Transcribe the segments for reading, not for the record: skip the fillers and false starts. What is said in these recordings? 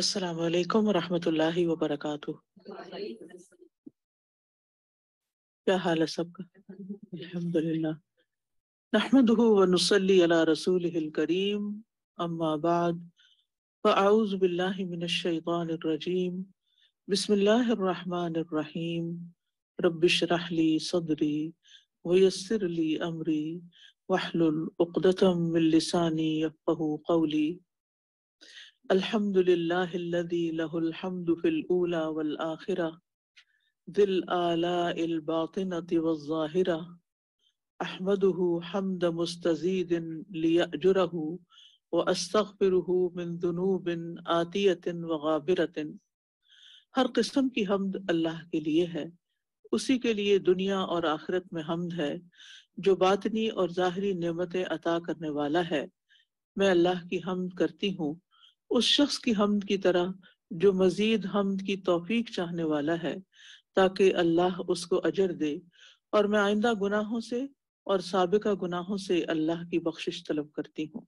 السلام علیکم ورحمۃ اللہ وبرکاتہ۔ کیا حال ہے سب کا؟ الحمدللہ، نحمده ونصلی علی رسولہ الکریم، اما بعد فاعوذ باللہ من الشیطان الرجیم، بسم اللہ الرحمن الرحیم، رب اشرح لی صدری ویسر لی امری واحلل عقدۃ من لسانی یفقہوا قولی۔ الحمد للہ الذی لہ الحمد فی الاولی والآخرہ ذی الآلاء الباطنۃ والظاہرہ، احمدہ حمد مستزید لیأجرہ واستغفرہ من ذنوب آتیۃ وغابرۃ۔ ہر قسم کی حمد اللہ کے لیے ہے، اسی کے لیے دنیا اور آخرت میں حمد ہے، جو باطنی اور ظاہری نعمتیں عطا کرنے والا ہے۔ میں اللہ کی حمد کرتی ہوں، اس شخص کی حمد کی طرح جو مزید حمد کی توفیق چاہنے والا ہے، تاکہ اللہ اس کو اجر دے، اور میں آئندہ گناہوں سے اور سابقہ گناہوں سے اللہ کی بخشش طلب کرتی ہوں۔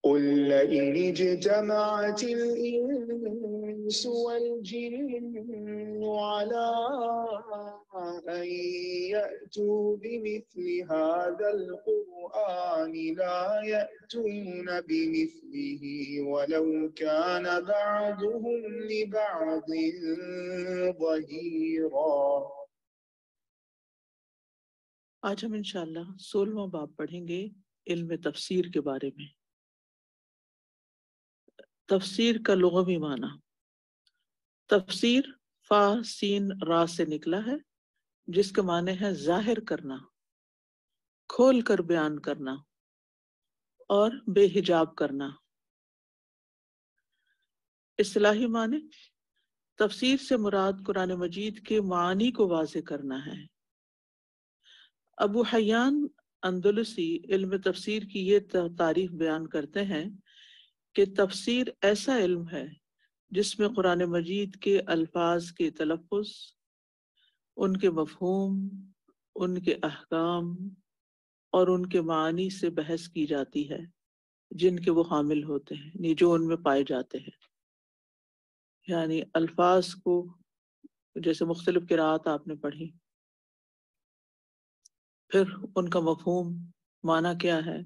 قل لئن اجتمعت الإنس والجن على أن يأتوا بمثل هذا القرآن لا يأتون بمثله ولو كان بعضهم لبعض ظهيرا۔ آج ہم انشاءاللہ 16واں باب پڑھیں گے علم تفسیر کے بارے میں۔ تفسیر کا لغوی معنی، تفسیر فا سین را سے نکلا ہے، جس کے معنی ہے ظاہر کرنا، کھول کر بیان کرنا اور بے حجاب کرنا۔ اصطلاحی معنی، تفسیر سے مراد قرآن مجید کے معانی کو واضح کرنا ہے۔ ابو حیان اندلسی علم تفسیر کی یہ تعریف بیان کرتے ہیں کہ تفسیر ایسا علم ہے جس میں قرآن مجید کے الفاظ کے تلفظ، ان کے مفہوم، ان کے احکام اور ان کے معانی سے بحث کی جاتی ہے جن کے وہ حامل ہوتے ہیں، یعنی جو ان میں پائے جاتے ہیں۔ یعنی الفاظ کو، جیسے مختلف قرآت آپ نے پڑھی، پھر ان کا مفہوم، معنی کیا ہے،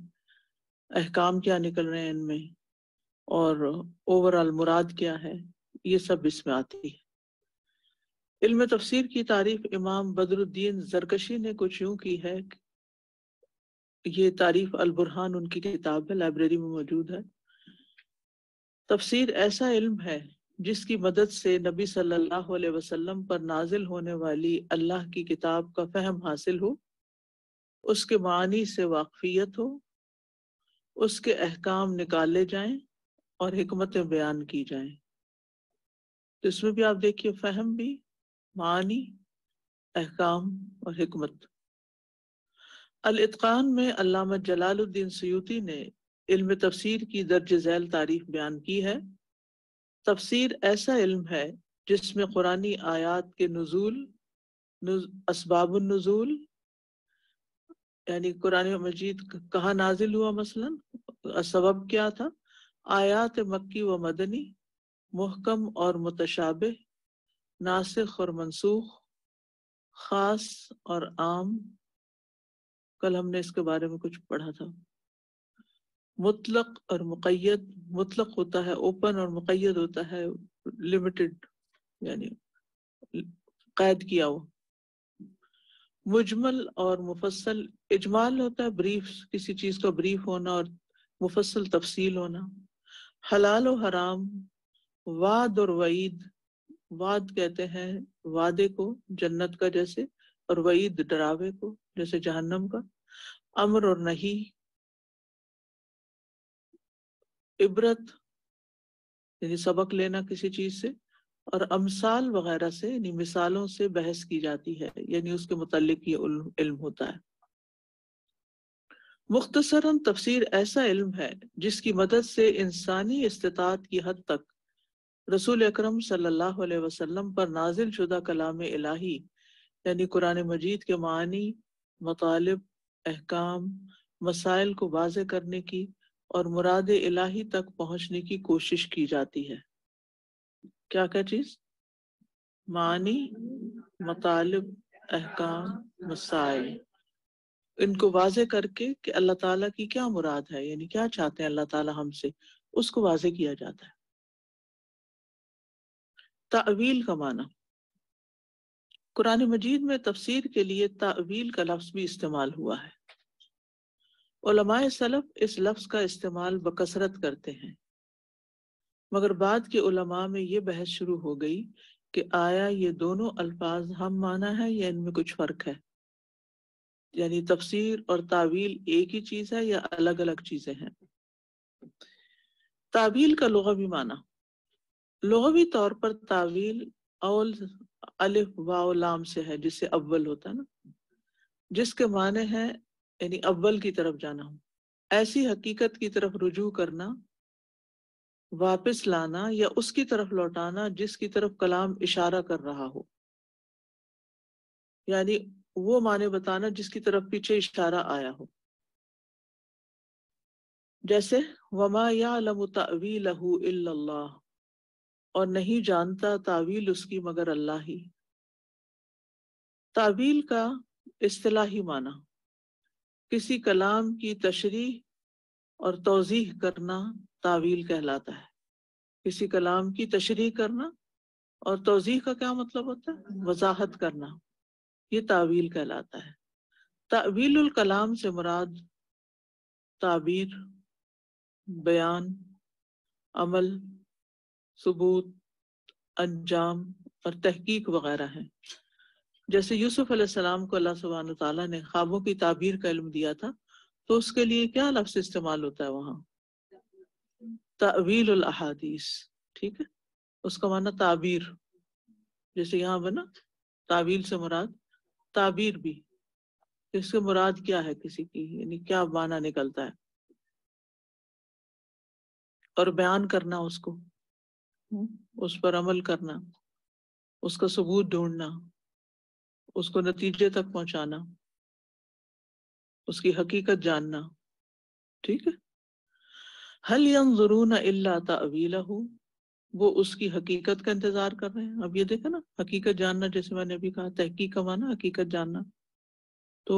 احکام کیا نکل رہے ہیں ان میں، اور اوورآل مراد کیا ہے، یہ سب اس میں آتی ہے۔ علم تفسیر کی تعریف امام بدر الدین زرکشی نے کچھ یوں کی ہے، یہ تعریف البرہان ان کی کتاب ہے، لائبریری میں موجود ہے۔ تفسیر ایسا علم ہے جس کی مدد سے نبی صلی اللہ علیہ وسلم پر نازل ہونے والی اللہ کی کتاب کا فہم حاصل ہو، اس کے معانی سے واقفیت ہو، اس کے احکام نکالے جائیں اور حکمتیں بیان کی جائیں۔ تو اس میں بھی آپ دیکھیے، فہم بھی، معانی، احکام اور حکمت۔ الاتقان میں علامہ جلال الدین سیوطی نے علم تفسیر کی درج ذیل تعریف بیان کی ہے۔ تفسیر ایسا علم ہے جس میں قرآنی آیات کے نزول، اسباب النزول، یعنی قرآن مجید کہاں نازل ہوا، مثلا سبب کیا تھا، آیات مکی و مدنی، محکم اور متشابہ، ناسخ اور منسوخ، خاص اور عام، کل ہم نے اس کے بارے میں کچھ پڑھا تھا، مطلق اور مقید، مطلق ہوتا ہے اوپن اور مقید ہوتا ہے لمیٹڈ، یعنی قید کیا ہوا، مجمل اور مفصل، اجمال ہوتا ہے بریف، کسی چیز کا بریف ہونا، اور مفصل تفصیل ہونا، حلال و حرام، وعد اور وعید، وعد کہتے ہیں وعدے کو جنت کا جیسے، اور وعید ڈراوے کو جیسے جہنم کا، امر اور نہی، عبرت یعنی سبق لینا کسی چیز سے، اور امثال وغیرہ سے یعنی مثالوں سے بحث کی جاتی ہے، یعنی اس کے متعلق یہ علم ہوتا ہے۔ مختصراً تفسیر ایسا علم ہے جس کی مدد سے انسانی استطاعت کی حد تک رسول اکرم صلی اللہ علیہ وسلم پر نازل شدہ کلام الہی یعنی قرآن مجید کے معانی، مطالب، احکام، مسائل کو واضح کرنے کی اور مراد الہی تک پہنچنے کی کوشش کی جاتی ہے۔ کیا کیا چیز؟ معنی، مطالب، احکام، مسائل، ان کو واضح کر کے کہ اللہ تعالیٰ کی کیا مراد ہے، یعنی کیا چاہتے ہیں اللہ تعالیٰ ہم سے، اس کو واضح کیا جاتا ہے۔ تأویل کا معنی، قرآن مجید میں تفسیر کے لیے تأویل کا لفظ بھی استعمال ہوا ہے۔ علماء سلف اس لفظ کا استعمال بکثرت کرتے ہیں، مگر بعد کے علماء میں یہ بحث شروع ہو گئی کہ آیا یہ دونوں الفاظ ہم معنی ہے یا ان میں کچھ فرق ہے، یعنی تفسیر اور تعویل ایک ہی چیز ہے یا الگ الگ چیزیں ہیں۔ تعویل کا لغوی معنی، لغوی طور پر تعویل اول الف واو لام سے ہے، جس سے اول ہوتا ہے نا، جس کے معنی ہے یعنی اول کی طرف جانا ہو، ایسی حقیقت کی طرف رجوع کرنا، واپس لانا یا اس کی طرف لوٹانا جس کی طرف کلام اشارہ کر رہا ہو، یعنی وہ معنی بتانا جس کی طرف پیچھے اشارہ آیا ہو، جیسے وما یعلم تأویلہ الا اللہ، اور نہیں جانتا تعویل اس کی مگر اللہ ہی۔ تعویل کا اصطلاحی معنی، کسی کلام کی تشریح اور توضیح کرنا تعویل کہلاتا ہے۔ کسی کلام کی تشریح کرنا اور توضیح کا کیا مطلب ہوتا ہے؟ وضاحت کرنا، یہ تعویل کہلاتا ہے۔ تعویل الکلام سے مراد تعبیر، بیان، عمل، ثبوت، انجام اور تحقیق وغیرہ ہیں۔ جیسے یوسف علیہ السلام کو اللہ سبحانہ تعالیٰ نے خوابوں کی تعبیر کا علم دیا تھا، تو اس کے لیے کیا لفظ استعمال ہوتا ہے وہاں؟ تعویل الاحادیث، ٹھیک ہے، اس کا معنی تعبیر، جیسے یہاں بنا تعویل سے مراد تعبیر بھی، اس سے مراد کیا ہے کسی کی، یعنی کیا معنی نکلتا ہے، اور بیان کرنا اس کو، اس پر عمل کرنا، اس کا ثبوت ڈھونڈنا، اس کو نتیجے تک پہنچانا، اس کی حقیقت جاننا، ٹھیک ہے۔ هل ينظرون الا تأویلہ، وہ اس کی حقیقت کا انتظار کر رہے ہیں۔ اب یہ دیکھا نا، حقیقت جاننا، جیسے میں نے ابھی کہا تحقیق کا معنی حقیقت جاننا، تو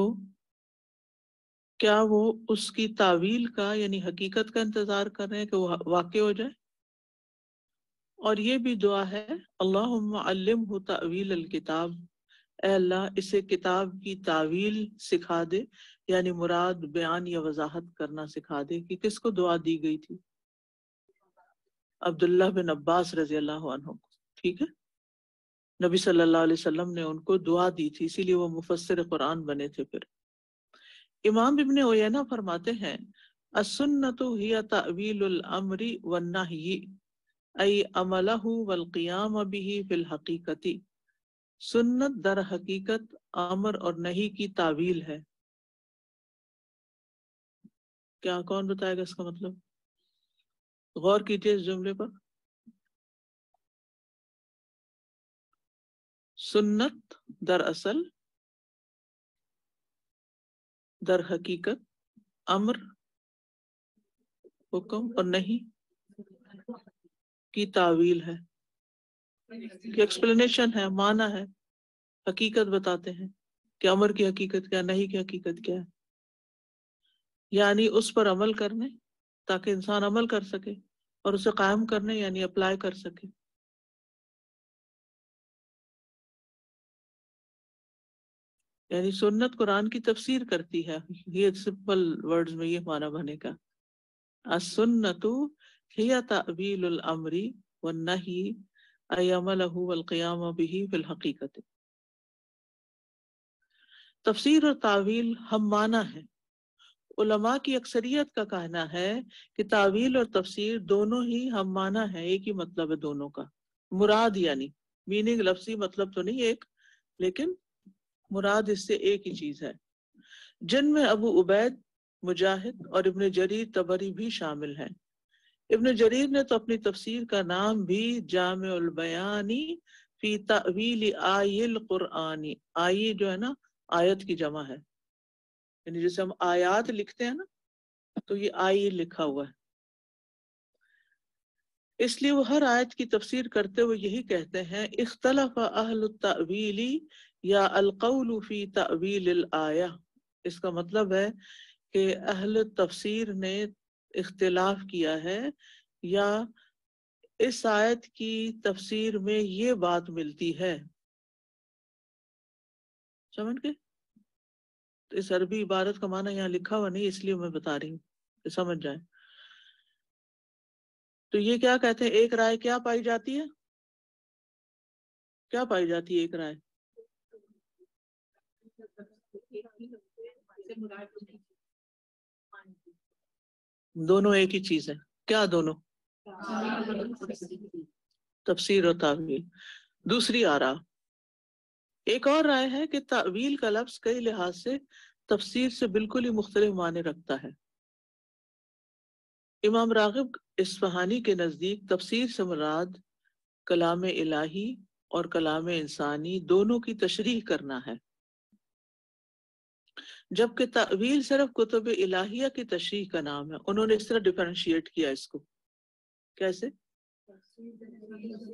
کیا وہ اس کی تعویل کا یعنی حقیقت کا انتظار کر رہے ہیں کہ وہ واقع ہو جائے؟ اور یہ بھی دعا ہے اللہم علمہ تأویل الکتاب، اے اللہ اسے کتاب کی تعویل سکھا دے، یعنی مراد بیان یا وضاحت کرنا سکھا دے۔ کہ کس کو دعا دی گئی تھی؟ عبداللہ بن عباس رضی اللہ عنہ کو، ٹھیک ہے، نبی صلی اللہ علیہ وسلم نے ان کو دعا دی تھی، اسی لیے وہ مفسر قرآن بنے تھے۔ پھر امام ابن عیینہ فرماتے ہیں السنۃ ہی تأویل الامر والنہی ای عملہ والقیام بہ فی الحقیقۃ، سنت در حقیقت امر اور نہی کی تعویل ہے۔ کیا کون بتائے گا اس کا مطلب؟ غور کیجئے اس جملے پر۔ سنت دراصل، در حقیقت، امر حکم اور نہیں کی تعویل ہے، کہ ایکسپلینیشن ہے، معنی ہے، حقیقت بتاتے ہیں کہ امر کی حقیقت کیا، نہیں کی حقیقت کیا ہے، یعنی اس پر عمل کرنے تاکہ انسان عمل کر سکے، اور اسے قائم کرنے یعنی اپلائی کر سکے۔ یعنی سنت قرآن کی تفسیر کرتی ہے، یہ سمپل ورڈز میں یہ معنی بنے گا، السنۃ ہی تأویل الامر والنہی ای عملہ والقیام بہ فی الحقیقۃ۔ تفسیر اور تعویل ہم معنی ہے۔ علماء کی اکثریت کا کہنا ہے کہ تعویل اور تفسیر دونوں ہی ہم معنی ہیں، ایک ہی مطلب ہے دونوں کا، مراد یعنی میننگ لفظی مطلب تو نہیں ایک، لیکن مراد اس سے ایک ہی چیز ہے، جن میں ابو عبید، مجاہد اور ابن جریر طبری بھی شامل ہیں۔ ابن جریر نے تو اپنی تفسیر کا نام بھی جامع البیانی فی تأویل آی القرآنی، آئی جو ہے نا آیت کی جمع ہے، یعنی جیسے ہم آیات لکھتے ہیں نا، تو یہ آئی لکھا ہوا ہے، اس لیے وہ ہر آیت کی تفسیر کرتے ہوئے یہی کہتے ہیں اختلف اہل التأویل یا القول فی تأویل الآیہ۔ اس کا مطلب ہے کہ اہل تفسیر نے اختلاف کیا ہے یا اس آیت کی تفسیر میں یہ بات ملتی ہے، سمجھ گئے؟ اس عربی عبارت کا معنی یہاں لکھا ہوا نہیں، اس لیے میں بتا رہی ہوں کہ سمجھ جائیں۔ تو یہ کیا کہتے ہیں، ایک رائے کیا پائی جاتی ہے، کیا پائی جاتی ہے ایک رائے؟ دونوں ایک ہی چیز ہے، کیا دونوں؟ تفسیر و تعویل۔ دوسری آرا، ایک اور رائے ہے کہ تعویل کا لفظ کئی لحاظ سے تفسیر سے بالکل ہی مختلف معنی رکھتا ہے۔ امام راغب اصفہانی کے نزدیک تفسیر سے مراد کلام الہی اور کلام انسانی دونوں کی تشریح کرنا ہے، جبکہ تعویل صرف کتب الہیہ کی تشریح کا نام ہے۔ انہوں نے اس طرح ڈیفرینشیٹ کیا اس کو، کیسے؟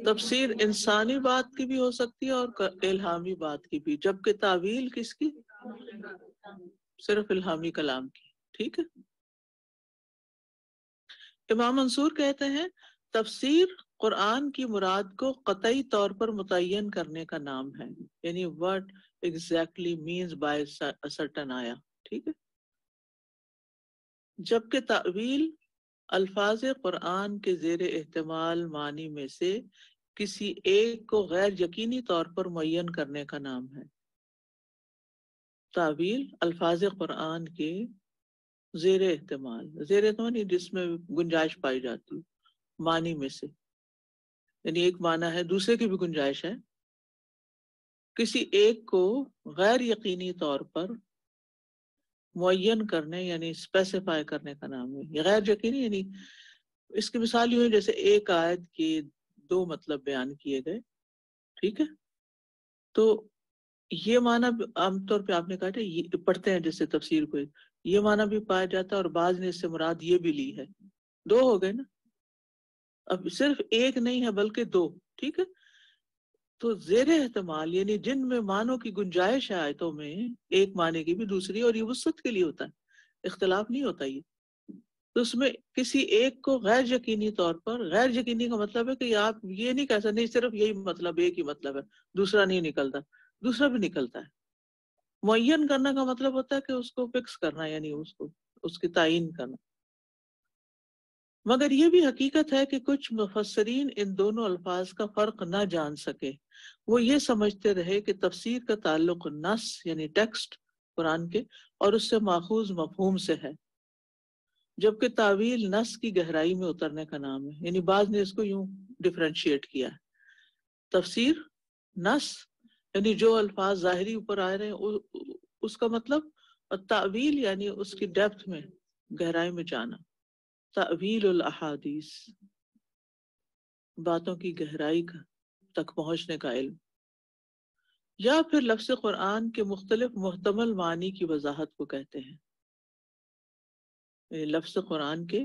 تفسیر انسانی بات کی بھی ہو سکتی ہے اور الہامی بات کی بھی، جبکہ تعویل کس کی؟ صرف الہامی کلام کی۔ ٹھیک ہے۔ امام منصور کہتے ہیں تفسیر قرآن کی مراد کو قطعی طور پر متعین کرنے کا نام ہے، یعنی what exactly means by a certain آیا، ٹھیک ہے۔ جبکہ تعویل الفاظ قرآن کے زیر احتمال معنی میں سے کسی ایک کو غیر یقینی طور پر معین کرنے کا نام ہے۔ تعویل الفاظ قرآن کے زیر احتمال یعنی جس میں گنجائش پائی جاتی ہے معنی میں سے، یعنی ایک معنی ہے دوسرے کی بھی گنجائش ہے، کسی ایک کو غیر یقینی طور پر معین کرنے یعنی اسپیسیفائی کرنے کا نام ہے۔ یہ غیر یقینی یعنی اس کی مثال یوں ہے جیسے ایک آیت کے دو مطلب بیان کیے گئے، ٹھیک ہے، تو یہ معنی عام طور پہ آپ نے کہا تھا پڑھتے ہیں جیسے تفسیر کو، یہ معنی بھی پایا جاتا ہے اور بعض نے اس سے مراد یہ بھی لی ہے، دو ہو گئے نا، اب صرف ایک نہیں ہے بلکہ دو، ٹھیک ہے۔ تو زیر احتمال یعنی جن میں معنوں کی گنجائش ہے آیتوں میں، ایک معنی کی بھی دوسری، اور یہ وسعت کے لیے ہوتا ہے، اختلاف نہیں ہوتا یہ، تو اس میں کسی ایک کو غیر یقینی طور پر، غیر یقینی کا مطلب ہے کہ آپ یہ نہیں کہہ سکتے نہیں صرف یہی مطلب ایک ہی مطلب ہے، دوسرا نہیں نکلتا، دوسرا بھی نکلتا ہے۔ معین کرنا کا مطلب ہوتا ہے کہ اس کو فکس کرنا، یعنی اس کی تعین کرنا۔ مگر یہ بھی حقیقت ہے کہ کچھ مفسرین ان دونوں الفاظ کا فرق نہ جان سکے، وہ یہ سمجھتے رہے کہ تفسیر کا تعلق نص یعنی ٹیکسٹ قرآن کے اور اس سے ماخوذ مفہوم سے ہے، جبکہ تعویل نص کی گہرائی میں اترنے کا نام ہے۔ یعنی بعض نے اس کو یوں ڈیفرینشیٹ کیا ہے، تفسیر نص یعنی جو الفاظ ظاہری اوپر آ رہے ہیں اس کا مطلب، اور تعویل یعنی اس کی ڈیپتھ میں، گہرائی میں جانا، تعویل الاحادیث باتوں کی گہرائی تک پہنچنے کا علم، یا پھر لفظ قرآن کے مختلف محتمل معنی کی وضاحت کو کہتے ہیں۔ لفظ قرآن کے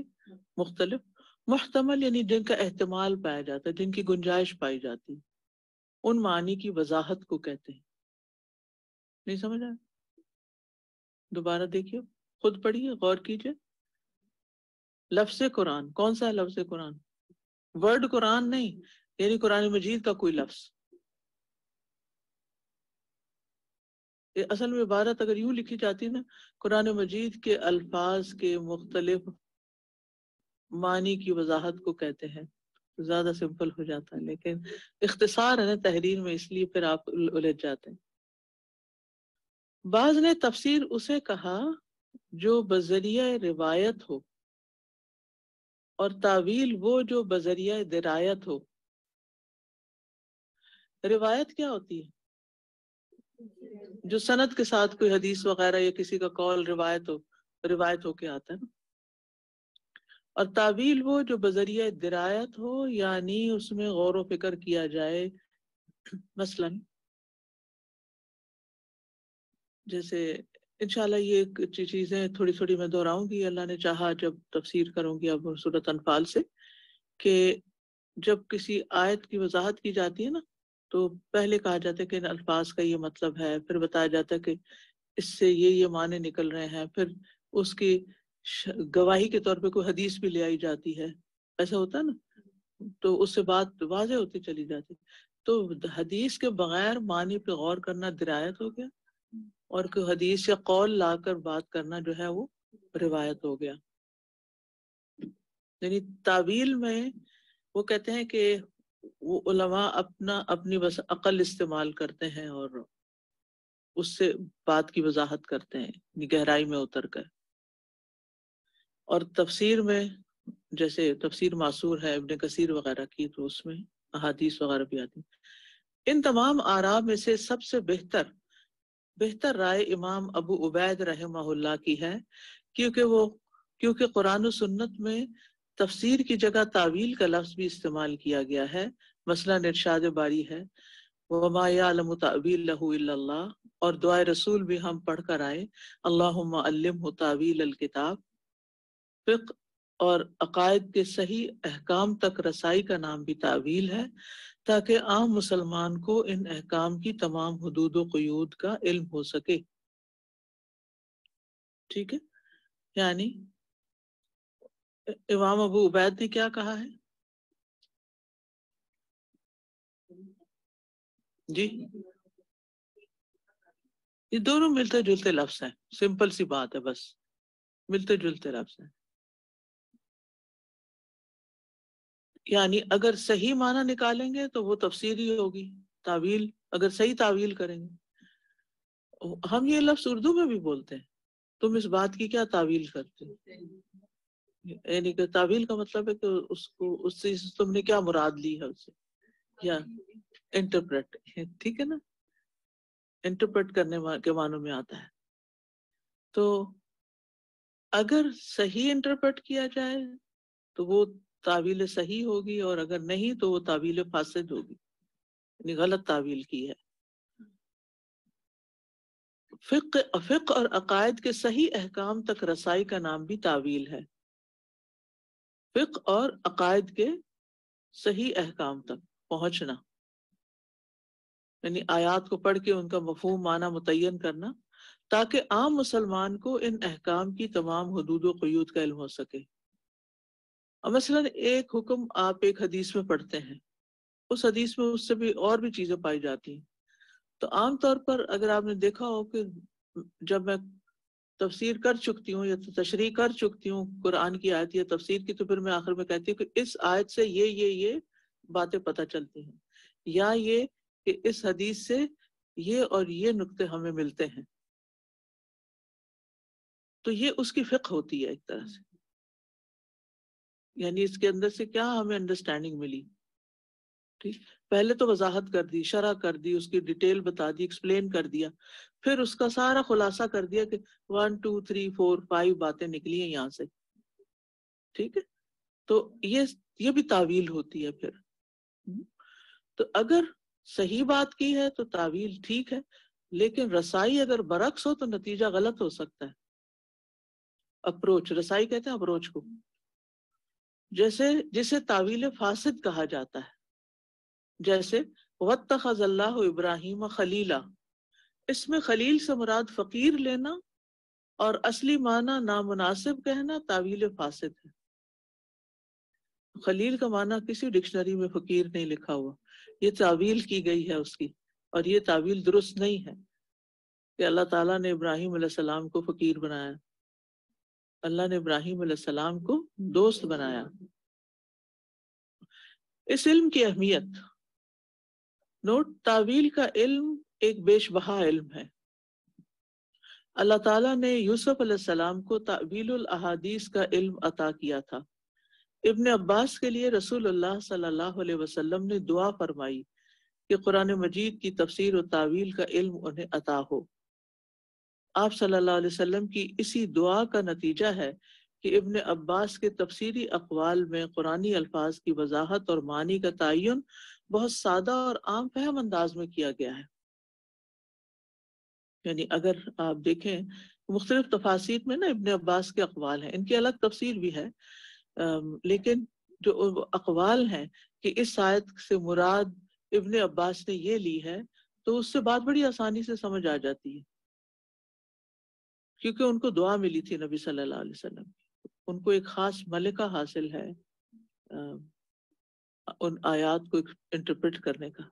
مختلف محتمل یعنی جن کا احتمال پایا جاتا ہے، جن کی گنجائش پائی جاتی، ان معنی کی وضاحت کو کہتے ہیں۔ نہیں سمجھ آیا؟ دوبارہ دیکھیے، خود پڑھیے، غور کیجیے۔ لفظ قرآن کون سا ہے؟ لفظ قرآن ورڈ قرآن نہیں، یعنی قرآن مجید کا کوئی لفظ۔ اصل میں عبارت اگر یوں لکھی جاتی نا، قرآن مجید کے الفاظ کے مختلف معنی کی وضاحت کو کہتے ہیں، زیادہ سمپل ہو جاتا ہے، لیکن اختصار ہے نا تحریر میں، اس لیے پھر آپ الجھ جاتے ہیں۔ بعض نے تفسیر اسے کہا جو بذریعہ روایت ہو، اور تعویل وہ جو بذریعہ درایت ہو۔ روایت کیا ہوتی ہے؟ جو سند کے ساتھ کوئی حدیث وغیرہ یا کسی کا قول روایت ہو کے آتا ہے نا۔ اور تعویل وہ جو بذریعہ درایت ہو، یعنی اس میں غور و فکر کیا جائے، مثلا جیسے انشاءاللہ یہ چیزیں تھوڑی تھوڑی میں دہراؤں گی اللہ نے چاہا جب تفسیر کروں گی اب سورۃ انفال سے، کہ جب کسی آیت کی وضاحت کی جاتی ہے نا تو پہلے کہا جاتا ہے کہ ان الفاظ کا یہ مطلب ہے، پھر بتایا جاتا ہے کہ اس سے یہ معنی نکل رہے ہیں، پھر اس کی گواہی کے طور پہ کوئی حدیث بھی لے آئی جاتی ہے، ایسا ہوتا ہے نا، تو اس سے بات واضح ہوتی چلی جاتی۔ تو حدیث کے بغیر معنی پہ غور کرنا درایت ہو گیا، اور کوئی حدیث یا قول لا کر بات کرنا جو ہے وہ روایت ہو گیا۔ یعنی تعویل میں وہ کہتے ہیں کہ وہ علماء اپنی بس عقل استعمال کرتے ہیں اور اس سے بات کی وضاحت کرتے ہیں گہرائی میں اتر کر۔ اور تفسیر میں جیسے تفسیر معصور ہے ابن کثیر وغیرہ کی، تو اس میں احادیث وغیرہ بھی آتی ہیں۔ ان تمام آراء میں سے سب سے بہتر رائے امام ابو عبید رحمہ اللہ کی ہے، کیونکہ قرآن و سنت میں تفسیر کی جگہ تعویل کا لفظ بھی استعمال کیا گیا ہے۔ مثلا ارشاد باری ہے وَمَا يَعْلَمُ تَأْوِيلَهُ إِلَّا اللَّهُ، اور دعائے رسول بھی ہم پڑھ کر آئے اللہم علمہ تاویل الکتاب۔ فقہ اور عقائد کے صحیح احکام تک رسائی کا نام بھی تعویل ہے، تاکہ عام مسلمان کو ان احکام کی تمام حدود و قیود کا علم ہو سکے۔ ٹھیک ہے، یعنی امام ابو عبید نے کیا کہا ہے؟ جی، یہ دونوں ملتے جلتے لفظ ہیں، سمپل سی بات ہے، بس ملتے جلتے لفظ ہیں۔ یعنی اگر صحیح معنی نکالیں گے تو وہ تفسیری ہوگی، تعویل اگر صحیح تعویل کریں گے۔ ہم یہ لفظ اردو میں بھی بولتے ہیں، تم اس بات کی کیا تعویل کرتے ہو، یعنی کہ تعویل کا مطلب ہے کہ اس کو اس سے تم نے کیا مراد لی ہے اسے، یا انٹرپریٹ، ٹھیک ہے نا، انٹرپریٹ کرنے کے معنوں میں آتا ہے۔ تو اگر صحیح انٹرپریٹ کیا جائے تو وہ تعویل صحیح ہوگی، اور اگر نہیں تو وہ تعویل فاسد ہوگی، یعنی غلط تعویل کی ہے۔ فقہ اور عقائد کے صحیح احکام تک رسائی کا نام بھی تعویل ہے۔ فقہ اور عقائد کے صحیح احکام تک پہنچنا، یعنی آیات کو پڑھ کے ان کا مفہوم معنی متعین کرنا، تاکہ عام مسلمان کو ان احکام کی تمام حدود و قیود کا علم ہو سکے۔ اور مثلا ایک حکم آپ ایک حدیث میں پڑھتے ہیں، اس حدیث میں اس سے بھی اور بھی چیزیں پائی جاتی ہیں، تو عام طور پر اگر آپ نے دیکھا ہو کہ جب میں تفسیر کر چکتی ہوں یا تشریح کر چکتی ہوں قرآن کی آیت یا تفسیر کی، تو پھر میں آخر میں کہتی ہوں کہ اس آیت سے یہ باتیں پتہ چلتی ہیں، یا یہ کہ اس حدیث سے یہ اور یہ نقطے ہمیں ملتے ہیں۔ تو یہ اس کی فقہ ہوتی ہے ایک طرح سے، یعنی اس کے اندر سے کیا ہمیں انڈرسٹینڈنگ ملی۔ ٹھیک، پہلے تو وضاحت کر دی، شرح کر دی، اس کی ڈیٹیل بتا دی، ایکسپلین کر دیا، پھر اس کا سارا خلاصہ کر دیا کہ 1 2 3 4 5 باتیں نکلی ہیں یہاں سے۔ ٹھیک ہے، تو یہ بھی تعویل ہوتی ہے پھر۔ تو اگر صحیح بات کی ہے تو تعویل ٹھیک ہے، لیکن رسائی اگر برعکس ہو تو نتیجہ غلط ہو سکتا ہے۔ اپروچ، رسائی کہتے ہیں اپروچ کو، جسے تعویل فاسد کہا جاتا ہے، جیسے وَاتَّخَذَ اللَّهُ إِبْرَاهِيمَ خَلِيلًا، اس میں خلیل سے مراد فقیر لینا اور اصلی معنی نامناسب کہنا تعویل فاسد ہے۔ خلیل کا معنی کسی ڈکشنری میں فقیر نہیں لکھا ہوا، یہ تعویل کی گئی ہے اس کی، اور یہ تعویل درست نہیں ہے کہ اللہ تعالیٰ نے ابراہیم علیہ السلام کو فقیر بنایا، اللہ نے ابراہیم علیہ السلام کو دوست بنایا۔ اس علم کی اہمیت، نوٹ، تعویل کا علم ایک بیش بہا علم ہے۔ اللہ تعالیٰ نے یوسف علیہ السلام کو تعویل الاحادیث کا علم عطا کیا تھا۔ ابن عباس کے لیے رسول اللہ صلی اللہ علیہ وسلم نے دعا فرمائی کہ قرآن مجید کی تفسیر و تعویل کا علم انہیں عطا ہو۔ آپ صلی اللہ علیہ وسلم کی اسی دعا کا نتیجہ ہے کہ ابن عباس کے تفسیری اقوال میں قرآنی الفاظ کی وضاحت اور معنی کا تعین بہت سادہ اور عام فہم انداز میں کیا گیا ہے۔ یعنی اگر آپ دیکھیں مختلف تفاسیر میں نا ابن عباس کے اقوال ہیں، ان کی الگ تفسیر بھی ہے، لیکن جو اقوال ہیں کہ اس آیت سے مراد ابن عباس نے یہ لی ہے، تو اس سے بات بڑی آسانی سے سمجھ آ جاتی ہے، کیونکہ ان کو دعا ملی تھی نبی صلی اللہ علیہ وسلم کی، ان کو ایک خاص ملکہ حاصل ہے ان آیات کو انٹرپریٹ کرنے کا۔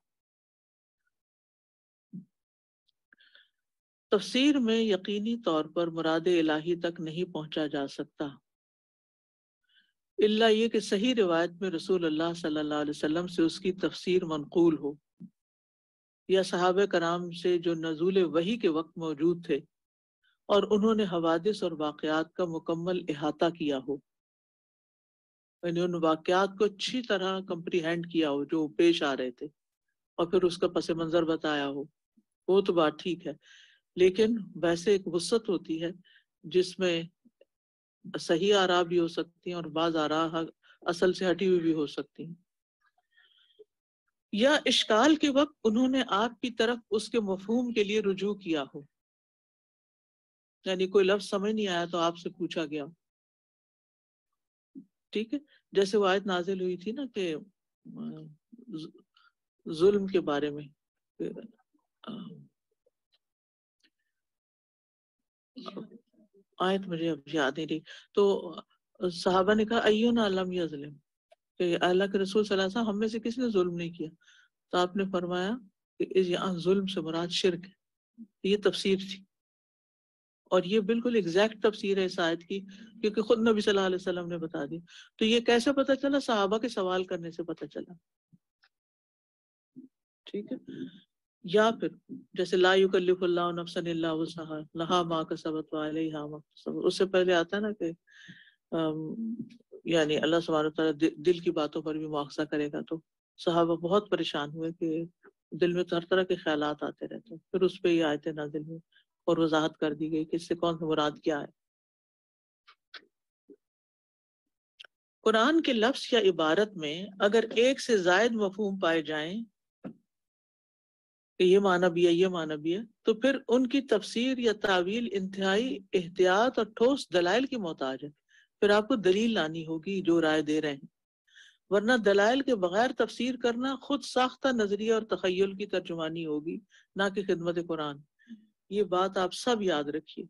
تفسیر میں یقینی طور پر مراد الہی تک نہیں پہنچا جا سکتا، الا یہ کہ صحیح روایت میں رسول اللہ صلی اللہ علیہ وسلم سے اس کی تفسیر منقول ہو، یا صحابہ کرام سے جو نزول وحی کے وقت موجود تھے اور انہوں نے حوادث اور واقعات کا مکمل احاطہ کیا ہو، یعنی ان واقعات کو اچھی طرح کمپریہینڈ کیا ہو جو پیش آ رہے تھے، اور پھر اس کا پس منظر بتایا ہو، وہ تو بات ٹھیک ہے، لیکن ویسے ایک وسعت ہوتی ہے جس میں صحیح آراء بھی ہو سکتی ہیں اور بعض آراء اصل سے ہٹی ہوئی بھی ہو سکتی ہیں، یا اشکال کے وقت انہوں نے آپ کی طرف اس کے مفہوم کے لیے رجوع کیا ہو، یعنی کوئی لفظ سمجھ نہیں آیا تو آپ سے پوچھا گیا، ٹھیک ہے، جیسے وہ آیت نازل ہوئی تھی نا کہ ظلم کے بارے میں، آیت مجھے اب یاد نہیں رہی، تو صحابہ نے کہا ایونا لم یظلم، کہ اللہ کے رسول صلی اللہ علیہ وسلم ہم میں سے کس نے ظلم نہیں کیا، تو آپ نے فرمایا کہ یہاں ظلم سے مراد شرک ہے، یہ تفسیر تھی، اور یہ بالکل ایگزیکٹ تفسیر ہے اس آیت کی، کیونکہ خود نبی صلی اللہ علیہ وسلم نے بتا دی۔ تو یہ کیسے پتہ چلا؟ صحابہ کے سوال کرنے سے پتہ چلا، ٹھیک ہے، یا پھر جیسے لا یکلف اللہ نفسا الا وسعها لها ما کسبت وعلیہا ما اکتسبت، اس سے پہلے آتا ہے نا کہ یعنی اللہ سبحانہ وتعالیٰ دل کی باتوں پر بھی مواخذہ کرے گا، تو صحابہ بہت پریشان ہوئے کہ دل میں ہر طرح کے خیالات آتے رہتے ہیں، پھر اس پہ یہ آیتیں نازل ہوئی اور وضاحت کر دی گئی کہ اس سے کون سی مراد کیا ہے۔ قرآن کے لفظ یا عبارت میں اگر ایک سے زائد مفہوم پائے جائیں کہ یہ معنی بھی ہے یہ معنی بھی ہے، تو پھر ان کی تفسیر یا تعویل انتہائی احتیاط اور ٹھوس دلائل کی محتاج ہے، پھر آپ کو دلیل لانی ہوگی جو رائے دے رہے ہیں، ورنہ دلائل کے بغیر تفسیر کرنا خود ساختہ نظریہ اور تخیل کی ترجمانی ہوگی، نہ کہ خدمت قرآن۔ یہ بات آپ سب یاد رکھیے،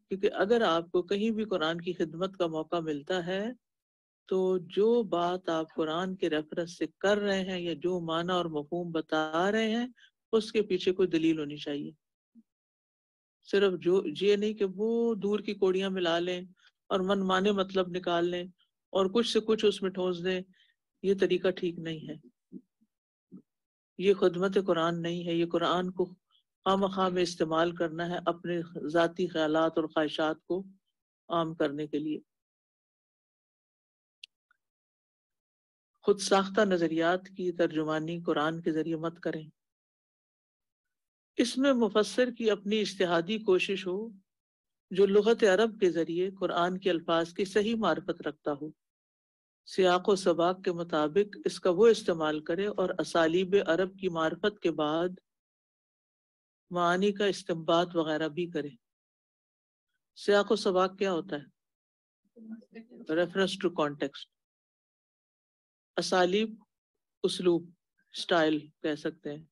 کیونکہ اگر آپ کو کہیں بھی قرآن کی خدمت کا موقع ملتا ہے تو جو بات آپ قرآن کے ریفرنس سے کر رہے ہیں یا جو معنی اور مفہوم بتا رہے ہیں اس کے پیچھے کوئی دلیل ہونی چاہیے، صرف جو یہ نہیں کہ وہ دور کی کوڑیاں ملا لیں اور من مانے مطلب نکال لیں اور کچھ سے کچھ اس میں ٹھونس دیں، یہ طریقہ ٹھیک نہیں ہے، یہ خدمت قرآن نہیں ہے۔ یہ قرآن کو خواہ مخواہ میں استعمال کرنا ہے اپنے ذاتی خیالات اور خواہشات کو عام کرنے کے لیے۔ خود ساختہ نظریات کی ترجمانی قرآن کے ذریعے مت کریں، اس میں مفسر کی اپنی اجتہادی کوشش ہو جو لغت عرب کے ذریعے قرآن کے الفاظ کی صحیح معرفت رکھتا ہو، سیاق و سباق کے مطابق اس کا وہ استعمال کرے اور اسالیب عرب کی معرفت کے بعد معانی کا استنباط وغیرہ بھی کرے۔ سیاق و سباق کیا ہوتا ہے؟ Reference to context. اسالیب اسلوب، سٹائل کہہ سکتے ہیں۔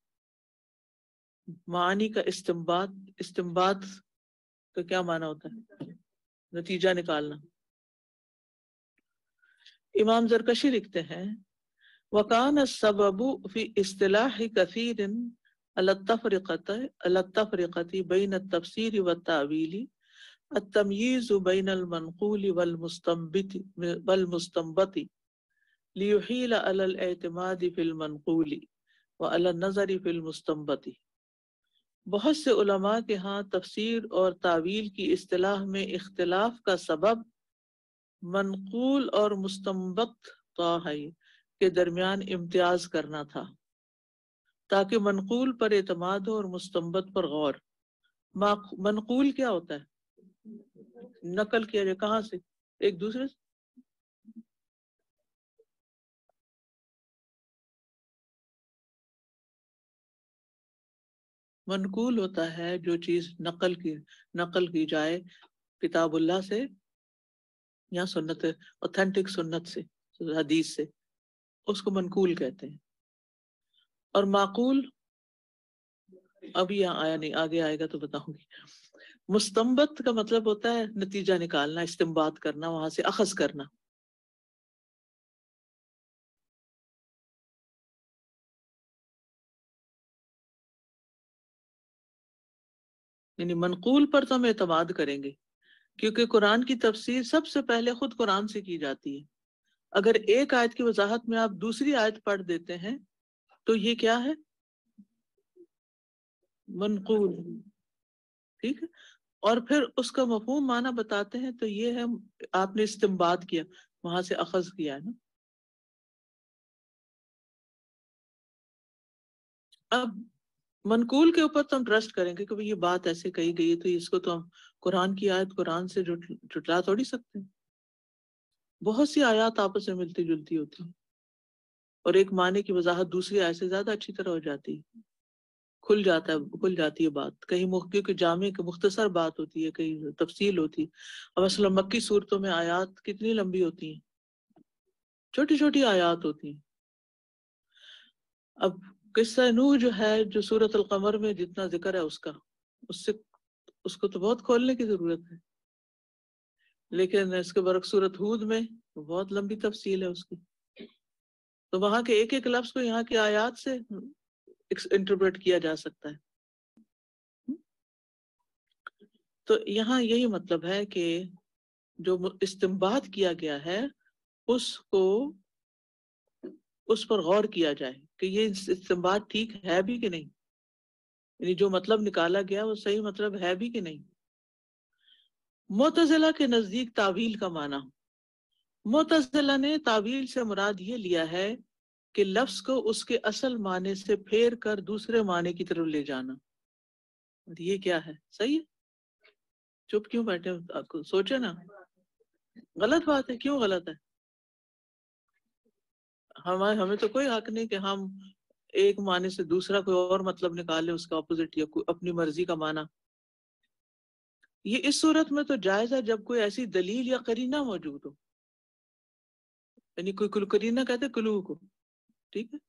معانی کا استنباط کا کیا معنی ہوتا ہے؟ نتیجہ نکالنا۔ امام زرکشی لکھتے ہیں وَكَانَ السَّبَبُ فِي اصطلاح كَثِيرٍ عَلَى التَّفْرِقَةِ بَيْنَ التَّفْسِيرِ وَالتَّأْوِيلِ التَّمْيِيزُ بَيْنَ الْمَنْقُولِ وَالْمُسْتَنبَطِ لِيُحِيلَ عَلَى الْاعْتِمَادِ فِي الْمَنْقُولِ وَعَلَى النَّظَرِ فِي الْمُسْتَنبَطِ۔ بہت سے علماء کے ہاں تفسیر اور تعویل کی اصطلاح میں اختلاف کا سبب منقول اور مستنبط کے درمیان امتیاز کرنا تھا، تاکہ منقول پر اعتماد ہو اور مستنبط پر غور۔ منقول کیا ہوتا ہے؟ نقل کیا جائے، کہاں سے؟ ایک دوسرے سے۔ منقول ہوتا ہے جو چیز نقل کی جائے کتاب اللہ سے یا سنت اوتھینٹک سنت سے، حدیث سے، اس کو منقول کہتے ہیں. اور معقول ابھی یہاں آیا نہیں، آگے آئے گا تو بتاؤں گی. مستنبت کا مطلب ہوتا ہے نتیجہ نکالنا، استنباط کرنا، وہاں سے اخذ کرنا. یعنی منقول پر تو ہم اعتماد کریں گے، کیونکہ قرآن کی تفسیر سب سے پہلے خود قرآن سے کی جاتی ہے. اگر ایک آیت کی وضاحت میں آپ دوسری آیت پڑھ دیتے ہیں تو یہ کیا ہے؟ منقول. ٹھیک ہے. اور پھر اس کا مفہوم معنی بتاتے ہیں تو یہ ہے آپ نے استنباط کیا، وہاں سے اخذ کیا ہے نا. اب منقول کے اوپر تو ہم ٹرسٹ کریں گے کہ یہ بات ایسے کہی گئی ہے تو اس کو تو ہم قرآن کی آیت قرآن سے جھٹلا تھوڑی سکتے ہیں. بہت سی آیات آپس میں ملتی جلتی ہوتی ہیں اور ایک معنی کی وضاحت دوسری آیت سے زیادہ اچھی طرح ہو جاتی ہے، کھل جاتی ہے بات. کہیں کیونکہ جامع مختصر بات ہوتی ہے، کہیں تفصیل ہوتی ہے. اب اصل مکی صورتوں میں آیات کتنی لمبی ہوتی ہیں، چھوٹی چھوٹی آیات ہوتی ہیں. اب قصہ نوح جو ہے، جو سورۃ القمر میں جتنا ذکر ہے اس کو تو بہت کھولنے کی ضرورت ہے، لیکن اس کے برعکس سورۃ ہود میں بہت لمبی تفصیل ہے اس کی. تو وہاں کے ایک ایک لفظ کو یہاں کی آیات سے انٹرپریٹ کیا جا سکتا ہے. تو یہاں یہی مطلب ہے کہ جو استنباط کیا گیا ہے اس پر غور کیا جائے کہ یہ استنباط ٹھیک ہے بھی کہ نہیں، یعنی جو مطلب نکالا گیا وہ صحیح مطلب ہے بھی کہ نہیں. معتزلہ کے نزدیک تعویل کا معنی، معتزلہ نے تعویل سے مراد یہ لیا ہے کہ لفظ کو اس کے اصل معنی سے پھیر کر دوسرے معنی کی طرف لے جانا. اور یہ کیا ہے؟ صحیح ہے؟ چپ کیوں بیٹھے آپ کو سوچے نا، غلط بات ہے. کیوں غلط ہے؟ ہمیں تو کوئی حق نہیں کہ ہم ایک معنی سے دوسرا کوئی اور مطلب نکالے، اس کا اپوزٹ یا اپنی مرضی کا معنی. یہ اس صورت میں تو جائز ہے جب کوئی ایسی دلیل یا قرینہ موجود ہو، یعنی کوئی قرینہ کہتے کلو کو، ٹھیک ہے،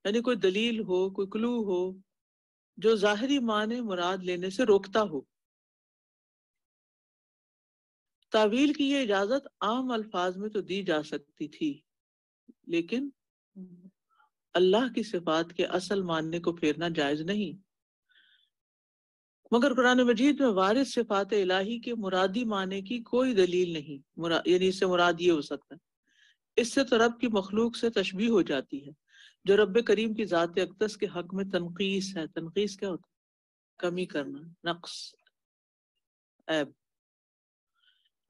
یعنی کوئی دلیل ہو، کوئی کلو ہو جو ظاہری معنی مراد لینے سے روکتا ہو. تعویل کی یہ اجازت عام الفاظ میں تو دی جا سکتی تھی، لیکن اللہ کی صفات کے اصل معنی کو پھیرنا جائز نہیں. مگر قرآن مجید میں وارد صفات الہی کے مرادی معنی کی کوئی دلیل نہیں. یعنی اس سے مراد یہ ہو سکتا ہے، اس سے تو رب کی مخلوق سے تشبیہ ہو جاتی ہے جو رب کریم کی ذات اقدس کے حق میں تنقیص ہے. تنقیص کیا ہوتا ہے؟ کمی کرنا، نقص، عیب.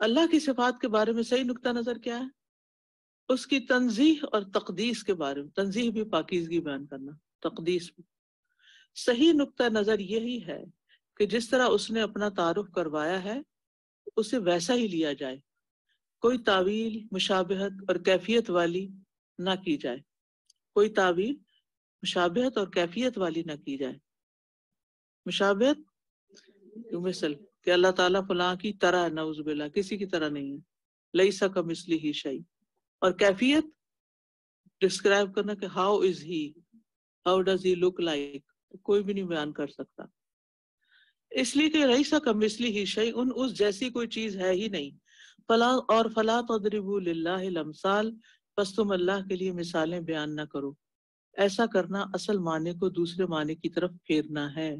اللہ کی صفات کے بارے میں صحیح نقطہ نظر کیا ہے؟ اس کی تنزیہ اور تقدیس کے بارے میں. تنزیہ بھی پاکیزگی بیان کرنا، تقدیس بھی. صحیح نقطہ نظر یہی ہے کہ جس طرح اس نے اپنا تعارف کروایا ہے اسے ویسا ہی لیا جائے، کوئی تعویل، مشابہت اور کیفیت والی نہ کی جائے. کوئی تعویل، مشابہت اور کیفیت والی نہ کی جائے. مشابہت مثل کہ اللہ تعالیٰ فلاں کی طرح، نعوذ باللہ کسی کی طرح نہیں ہے، لیس کمثلہ شیء. اور کیفیت ڈسکرائب کرنا کہ how is he, how does he look like, کوئی بھی نہیں بیان کر سکتا، اس لیے کہ لیس کمثلہ شیء، اس جیسی کوئی چیز ہے ہی نہیں. فلا تضربوا للہ الامثال، پس تم اللہ کے لیے مثالیں بیان نہ کرو. ایسا کرنا اصل معنی کو دوسرے معنی کی طرف پھیرنا ہے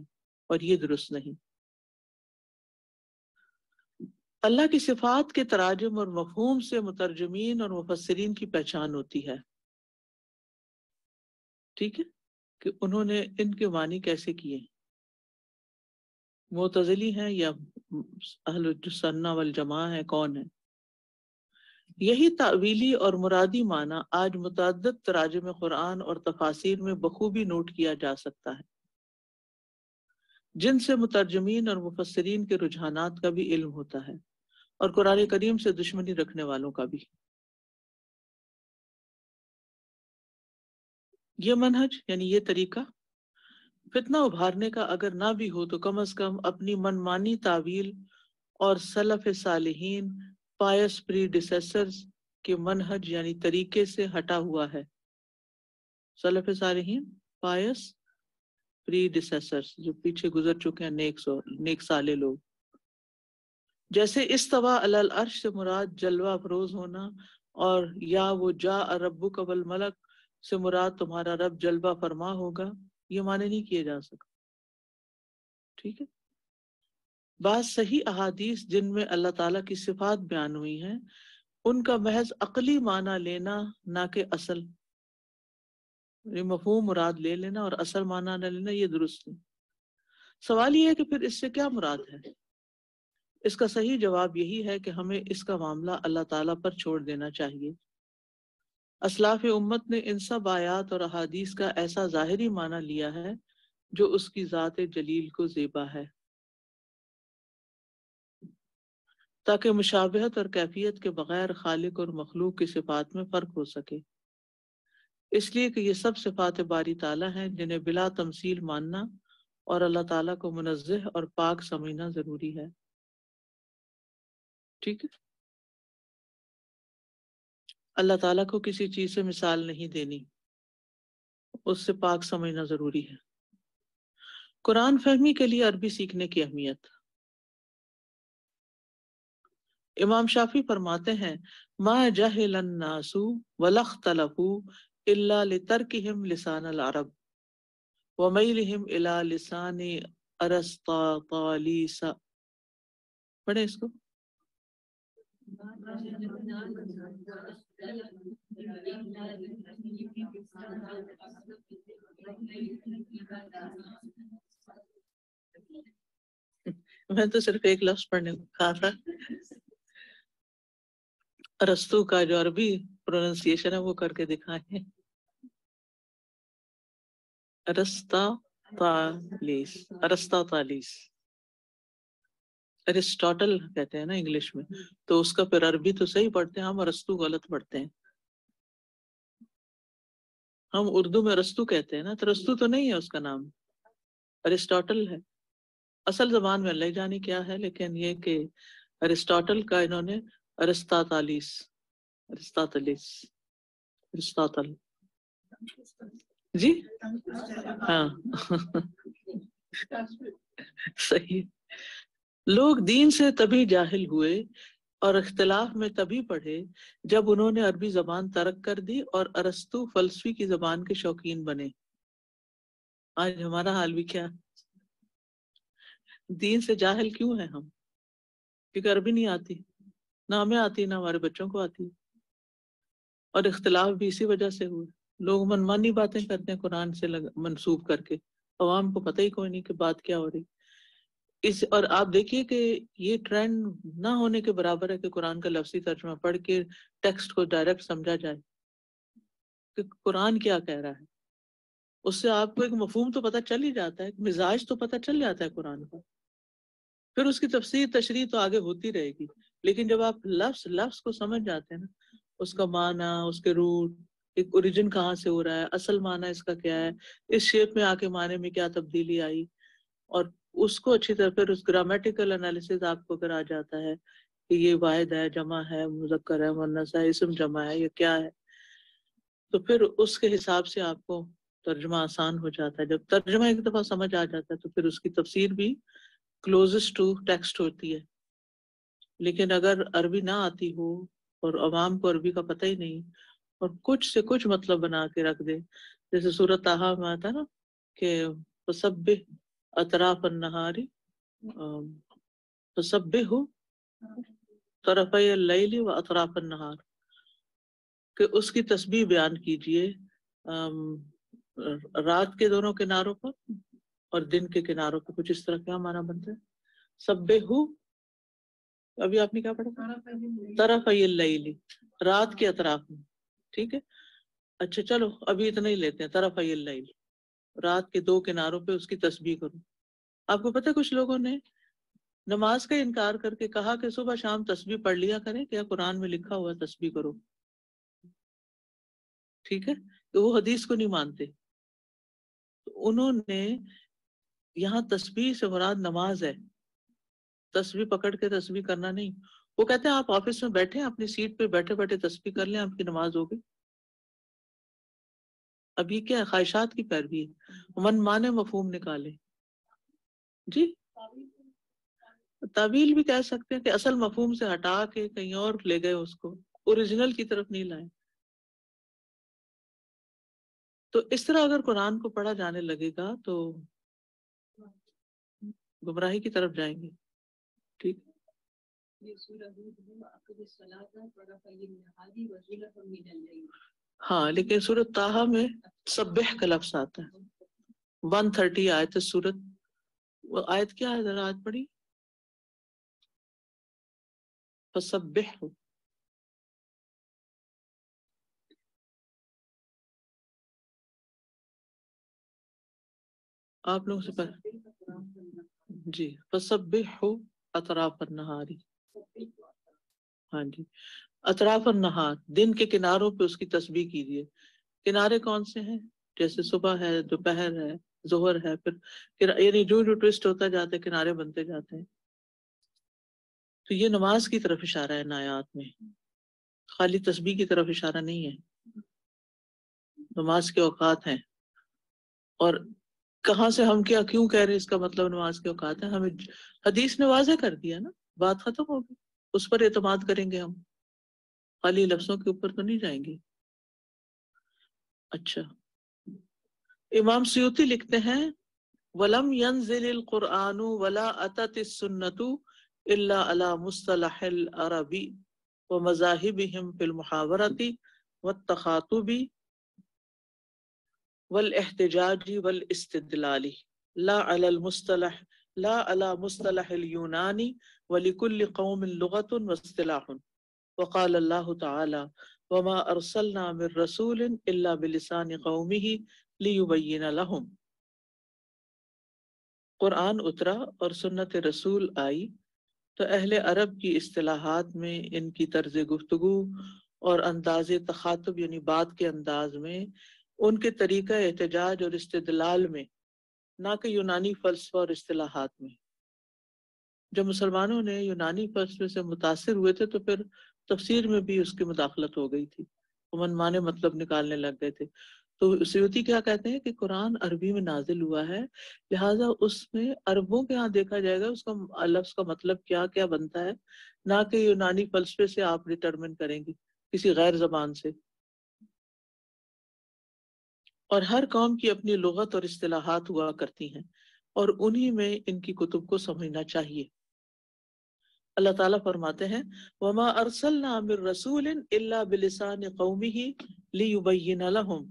اور یہ درست نہیں. اللہ کی صفات کے تراجم اور مفہوم سے مترجمین اور مفسرین کی پہچان ہوتی ہے، ٹھیک ہے، کہ انہوں نے ان کے معنی کیسے کیے، معتزلی ہیں یا اہل السنہ والجماعہ ہیں، کون ہے. یہی تعویلی اور مرادی معنی آج متعدد تراجم قرآن اور تفاسیر میں بخوبی نوٹ کیا جا سکتا ہے، جن سے مترجمین اور مفسرین کے رجحانات کا بھی علم ہوتا ہے اور قرآن کریم سے دشمنی رکھنے والوں کا بھی. یہ منہج یعنی یہ طریقہ فتنہ ابھارنے کا اگر نہ بھی ہو تو کم از کم اپنی منمانی تعویل اور سلف صالحین پائس پری ڈیسیسرز کے منہج یعنی طریقے سے ہٹا ہوا ہے. سلف صالحین پائس پری ڈیسیسرز جو پیچھے گزر چکے ہیں نیک صالح لوگ. جیسے استوا علی العرش سے مراد جلوہ افروز ہونا، اور یا وہ جاء ربک والملک سے مراد تمہارا رب جلوہ فرما ہوگا، یہ معنی نہیں کیے جا سکتے. ٹھیک ہے. بعض صحیح احادیث جن میں اللہ تعالیٰ کی صفات بیان ہوئی ہیں ان کا محض عقلی معنی لینا نہ کہ اصل، یہ مفہوم مراد لے لینا اور اصل معنی نہ لینا، یہ درست نہیں. سوال یہ ہے کہ پھر اس سے کیا مراد ہے؟ اس کا صحیح جواب یہی ہے کہ ہمیں اس کا معاملہ اللہ تعالیٰ پر چھوڑ دینا چاہیے. اسلاف امت نے ان سب آیات اور احادیث کا ایسا ظاہری معنی لیا ہے جو اس کی ذات جلیل کو زیبا ہے، تاکہ مشابہت اور کیفیت کے بغیر خالق اور مخلوق کی صفات میں فرق ہو سکے. اس لیے کہ یہ سب صفات باری تعالیٰ ہیں جنہیں بلا تمثیل ماننا اور اللہ تعالیٰ کو منزہ اور پاک سمجھنا ضروری ہے. ٹھیک ہے. اللہ تعالیٰ کو کسی چیز سے مثال نہیں دینی، اس سے پاک سمجھنا ضروری ہے. قرآن فہمی کے لیے عربی سیکھنے کی اہمیت. امام شافعی فرماتے ہیں ما جہل الناس ولا اختلفوا الا لترکہم لسان العرب ومیلہم الی لسان ارسطاطالیس. پڑھیں اس کو. میں تو صرف ایک لفظ پڑھنے کو کہا تھا. ارسطو کا جو عربی پروننسیشن ہے وہ کر کے دکھائیں. ارسطاطالیس ارسٹاٹل کہتے ہیں نا انگلش میں، تو اس کا پھر عربی تو صحیح پڑھتے ہیں ہم، ارسطو غلط پڑھتے ہیں. ہم اردو میں ارسطو کہتے ہیں نا، تو ارسطو تو نہیں ہے اس کا نام، ارسٹاٹل ہے. اصل زبان میں اللہ جانے کیا ہے، لیکن یہ کہ ارسٹاٹل کا انہوں نے ارسطاطل جی ہاں صحیح. لوگ دین سے تبھی جاہل ہوئے اور اختلاف میں تبھی پڑھے جب انہوں نے عربی زبان ترک کر دی اور ارسطو فلسفی کی زبان کے شوقین بنے. آج ہمارا حال بھی کیا، دین سے جاہل کیوں ہیں ہم؟ کیونکہ عربی نہیں آتی، نہ ہمیں آتی نہ ہمارے بچوں کو آتی، اور اختلاف بھی اسی وجہ سے ہوئے. لوگ منمانی باتیں کرتے ہیں قرآن سے منسوب کر کے، عوام کو پتہ ہی کوئی نہیں کہ بات کیا ہو رہی. اور آپ دیکھیے کہ یہ ٹرینڈ نہ ہونے کے برابر ہے کہ قرآن کا لفظی ترجمہ پڑھ کے ٹیکسٹ کو ڈائریکٹ سمجھا جائے کہ قرآن کیا کہہ رہا ہے. اس سے آپ کو ایک مفہوم تو پتہ چل ہی جاتا ہے، مزاج تو پتہ چل جاتا ہے قرآن کا. پھر اس کی تفسیر تشریح تو آگے ہوتی رہے گی، لیکن جب آپ لفظ کو سمجھ جاتے ہیں نا، اس کا معنی، اس کے روٹ، ایک اوریجن کہاں سے ہو رہا ہے، اصل معنی اس کا کیا ہے، اس شیپ میں آ کے معنی میں کیا تبدیلی آئی، اور اس کو اچھی طرح پھر اس گرامیٹیکل انالیسز آپ کو اگر آ جاتا ہے کہ یہ واحد ہے، جمع ہے، مذکر ہے، مؤنث ہے، اسم جمع ہے، یہ کیا ہے، تو پھر اس کے حساب سے آپ کو ترجمہ آسان ہو جاتا ہے. جب ترجمہ ایک دفعہ سمجھ آ جاتا ہے تو پھر اس کی تفسیر بھی کلوزسٹ ٹو ٹیکسٹ ہوتی ہے. لیکن اگر عربی نہ آتی ہو اور عوام کو عربی کا پتہ ہی نہیں اور کچھ سے کچھ مطلب بنا کے رکھ دے، جیسے سورۃ طٰہٰ میں آتا نا کہ فسبح اطراف النہار فسبح طرفی اللیل و اطراف النہار، کہ اس کی تسبیح بیان کیجئے رات کے دونوں کناروں پر اور دن کے کناروں پر. کچھ اس طرح کیا معنی بنتا ہے؟ سبحو، ابھی آپ نے کیا پڑھا؟ طرفی اللیل، رات کے اطراف میں. ٹھیک ہے، اچھا چلو ابھی اتنا ہی لیتے ہیں، طرفی اللیل، رات کے دو کناروں پہ اس کی تسبیح کرو. آپ کو پتہ ہے کچھ لوگوں نے نماز کا انکار کر کے کہا کہ صبح شام تسبیح پڑھ لیا کریں، کیا قرآن میں لکھا ہوا تسبیح کرو. ٹھیک ہے، تو وہ حدیث کو نہیں مانتے. انہوں نے یہاں تسبیح سے مراد نماز ہے، تسبیح پکڑ کے تسبیح کرنا نہیں. وہ کہتے ہیں آپ آفس میں بیٹھے ہیں، اپنی سیٹ پہ بیٹھے بیٹھے تسبیح کر لیں، آپ کی نماز ہو گئی. اب یہ کیا ہے؟ خواہشات کی پیروی ہے، من مانے مفہوم نکالے. جی تعویل بھی کہہ سکتے ہیں کہ اصل مفہوم سے ہٹا کے کہیں اور لے گئے، اس کو اوریجنل کی طرف نہیں لائے. تو اس طرح اگر قرآن کو پڑھا جانے لگے گا تو گمراہی کی طرف جائیں گے. ٹھیک. ہاں لیکن سورۃ طٰہٰ میں سبح کا لفظ آتا ہے. 130 آیت ہے سورت. وہ آیت کیا ہے ذرا آیت پڑھی؟ فسبح. آپ لوگوں سے جی فسبح اطراف النہار. ہاں جی اطراف النہار، دن کے کناروں پہ اس کی تسبیح کیجیے. کنارے کون سے ہیں؟ جیسے صبح ہے، دوپہر ہے، ظہر ہے، پھر یعنی جو ٹوسٹ ہوتا جاتا ہے کنارے بنتے جاتے ہیں. تو یہ نماز کی طرف اشارہ ہے ان آیات میں، خالی تسبیح کی طرف اشارہ نہیں ہے. نماز کے اوقات ہیں، اور کہاں سے ہم کیا کیوں کہہ رہے ہیں اس کا مطلب نماز کے اوقات ہیں، ہمیں حدیث نے واضح کر دیا نا، بات ختم ہوگی. اس پر اعتماد کریں گے ہم، خالی لفظوں کے اوپر تو نہیں جائیں گے. اچھا امام سیوطی لکھتے ہیں وَلَمْ يَنزِلِ الْقُرْآنُ وَلَا أَتَتِ السُّنَّةُ إِلَّا عَلَى مُصْطَلَحِ الْعَرَبِ وَمَذَاهِبِهِمْ فِي الْمُحَاوَرَةِ وَالتَّخَاطُبِ وَالْاحْتِجَاجِ وَالْاِسْتِدْلَالِ لَا عَلَى مُصْطَلَحِ الْيُونَانِ وَلِكُلِّ قَوْمٍ لُغَةٌ وَاصْطِلَاحٌ. وقال اللہ تعالی وما ارسلنا من رسول الا بلسان قومه ليبين لهم. قرآن اترا اور سنت رسول آئی تو اہل عرب کی اصطلاحات میں، ان کی طرز گفتگو اور انداز تخاطب یعنی بات کے انداز میں، ان کے طریقہ احتجاج اور استدلال میں، نہ کہ یونانی فلسفہ اور اصطلاحات میں. جب مسلمانوں نے یونانی فلسفے سے متاثر ہوئے تھے تو پھر تفسیر میں بھی اس کی مداخلت ہو گئی تھی، من مانے مطلب نکالنے لگ گئے تھے. تو سیوطی کیا کہتے ہیں کہ قرآن عربی میں نازل ہوا ہے، لہٰذا اس میں عربوں کے ہاں دیکھا جائے گا اس کا لفظ کا مطلب کیا کیا بنتا ہے، نہ کہ یونانی فلسفے سے آپ ڈٹرمن کریں گے کسی غیر زبان سے. اور ہر قوم کی اپنی لغت اور اصطلاحات ہوا کرتی ہیں، اور انہی میں ان کی کتب کو سمجھنا چاہیے. اللہ تعالیٰ فرماتے ہیں وَمَا أَرْسَلْنَا مِن رَّسُولٍ إِلَّا بِلِسَانِ قَوْمِهِ لِيُبَيِّنَ لَهُمْ.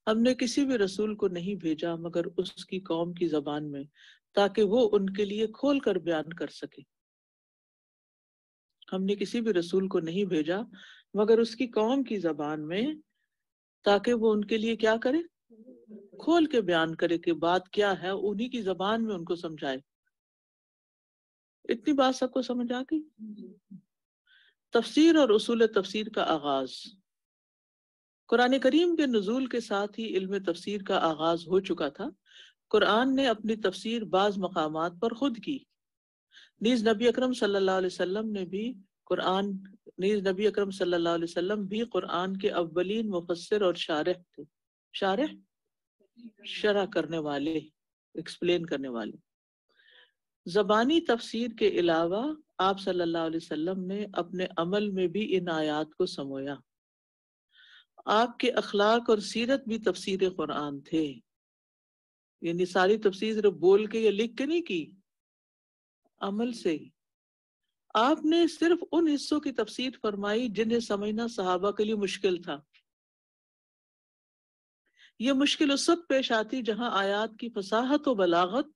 ہم نے کسی بھی رسول کو نہیں بھیجا مگر اس کی قوم کی زبان میں، تاکہ وہ ان کے لیے کھول کر بیان کر سکے. ہم نے کسی بھی رسول کو نہیں بھیجا مگر اس کی قوم کی زبان میں، تاکہ وہ ان کے لیے کیا کرے، کھول کے بیان کرے کہ بات کیا ہے، انہی کی زبان میں ان کو سمجھائے. اتنی بات سب کو سمجھ آ گئی. تفسیر اور اصول تفسیر کا آغاز. قرآن کریم کے نزول کے ساتھ ہی علم تفسیر کا آغاز ہو چکا تھا. قرآن نے اپنی تفسیر بعض مقامات پر خود کی، نیز نبی اکرم صلی اللہ علیہ وسلم بھی قرآن کے اولین مفسر اور شارح تھے. شارح شرح کرنے والے، ایکسپلین کرنے والے. زبانی تفسیر کے علاوہ آپ صلی اللہ علیہ وسلم نے اپنے عمل میں بھی ان آیات کو سمویا. آپ کے اخلاق اور سیرت بھی تفسیر قرآن تھے، یعنی ساری تفسیر صرف بول کے یا لکھ کے نہیں کی، عمل سے. آپ نے صرف ان حصوں کی تفسیر فرمائی جنہیں سمجھنا صحابہ کے لیے مشکل تھا. یہ مشکل اس وقت پیش آتی جہاں آیات کی فصاحت و بلاغت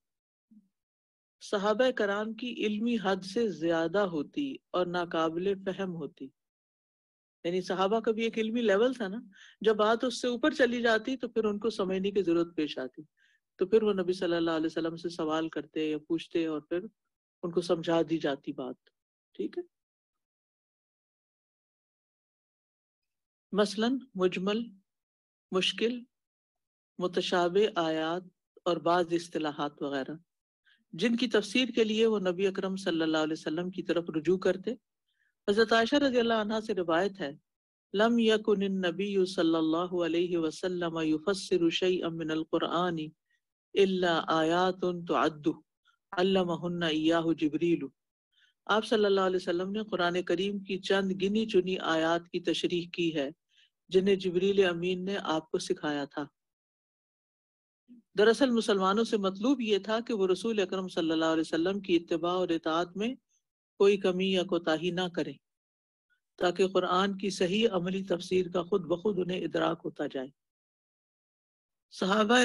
صحابہ کرام کی علمی حد سے زیادہ ہوتی اور ناقابل فہم ہوتی. یعنی صحابہ کا بھی ایک علمی لیول تھا نا، جب بات اس سے اوپر چلی جاتی تو پھر ان کو سمجھنے کی ضرورت پیش آتی، تو پھر وہ نبی صلی اللہ علیہ وسلم سے سوال کرتے یا پوچھتے اور پھر ان کو سمجھا دی جاتی بات. ٹھیک ہے. مثلاً مجمل، مشکل متشابہ آیات اور بعض اصطلاحات وغیرہ جن کی تفسیر کے لیے وہ نبی اکرم صلی اللہ علیہ وسلم کی طرف رجوع کرتے۔ حضرت عائشہ رضی اللہ عنہا سے روایت ہے، لم یکن النبی صلی اللہ علیہ وسلم یفسر شیئا من القرآن الا آیات تعد علمہن ایاہ جبریل۔ آپ صلی اللہ علیہ وسلم نے قرآن کریم کی چند گنی چنی آیات کی تشریح کی ہے جنہیں جبریل امین نے آپ کو سکھایا تھا۔ دراصل مسلمانوں سے مطلوب یہ تھا کہ وہ رسول اکرم صلی اللہ علیہ وسلم کی اتباع اور اطاعت میں کوئی کمی یا کوتاہی نہ کریں تاکہ قرآن کی صحیح عملی تفسیر کا خود بخود انہیں ادراک ہوتا جائے۔ صحابہ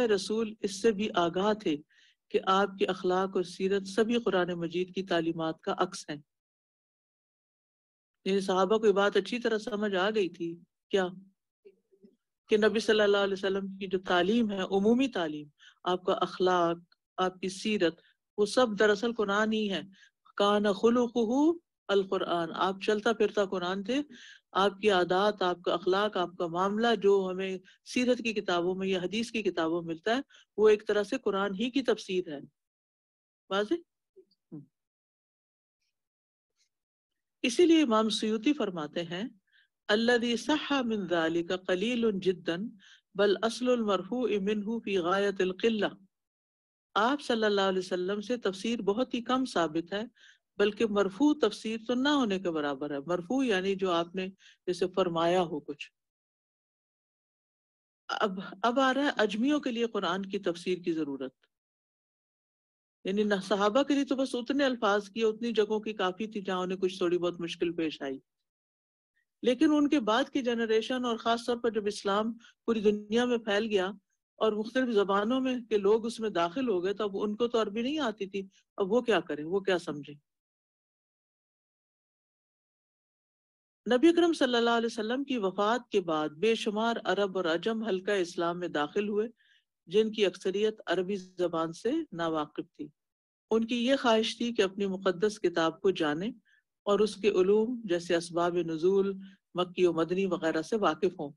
رسول اس سے بھی آگاہ تھے کہ آپ کے اخلاق اور سیرت سبھی قرآن مجید کی تعلیمات کا عکس ہیں۔ یعنی صحابہ کو یہ بات اچھی طرح سمجھ آ گئی تھی کیا کہ نبی صلی اللہ علیہ وسلم کی جو تعلیم ہے، عمومی تعلیم، آپ کا اخلاق، آپ کی سیرت، وہ سب دراصل قرآن ہی ہے۔ کان خلقہ القرآن، آپ چلتا پھرتا قرآن تھے۔ آپ کی عادات، آپ کا اخلاق، آپ کا معاملہ جو ہمیں سیرت کی کتابوں میں یا حدیث کی کتابوں میں ملتا ہے، وہ ایک طرح سے قرآن ہی کی تفسیر ہے۔ واضح؟ اسی لیے امام سیوطی فرماتے ہیں، الذي صح من ذلك قليل جدا بل اصل المرفوع منه في غایت القلہ۔ آپ صلی اللہ علیہ وسلم سے تفسیر بہت ہی کم ثابت ہے، بلکہ مرفوع تفسیر تو نہ ہونے کے برابر ہے۔ مرفوع یعنی جو آپ نے جیسے فرمایا ہو کچھ۔ اب آ رہا ہے اجمیوں کے لیے قرآن کی تفسیر کی ضرورت، یعنی نہ صحابہ کے لیے تو بس اتنے الفاظ کی، اتنی جگہوں کی کافی تھی جہاں انہیں کچھ تھوڑی بہت مشکل پیش آئی، لیکن ان کے بعد کی جنریشن اور خاص طور پر جب اسلام پوری دنیا میں پھیل گیا اور مختلف زبانوں میں کے لوگ اس میں داخل ہو گئے، تو اب ان کو تو عربی نہیں آتی تھی، اب وہ کیا کریں، وہ کیا سمجھیں۔ نبی اکرم صلی اللہ علیہ وسلم کی وفات کے بعد بے شمار عرب اور عجم حلقہ اسلام میں داخل ہوئے جن کی اکثریت عربی زبان سے ناواقف تھی۔ ان کی یہ خواہش تھی کہ اپنی مقدس کتاب کو جانیں اور اس کے علوم جیسے اسباب نزول، مکی و مدنی وغیرہ سے واقف ہوں۔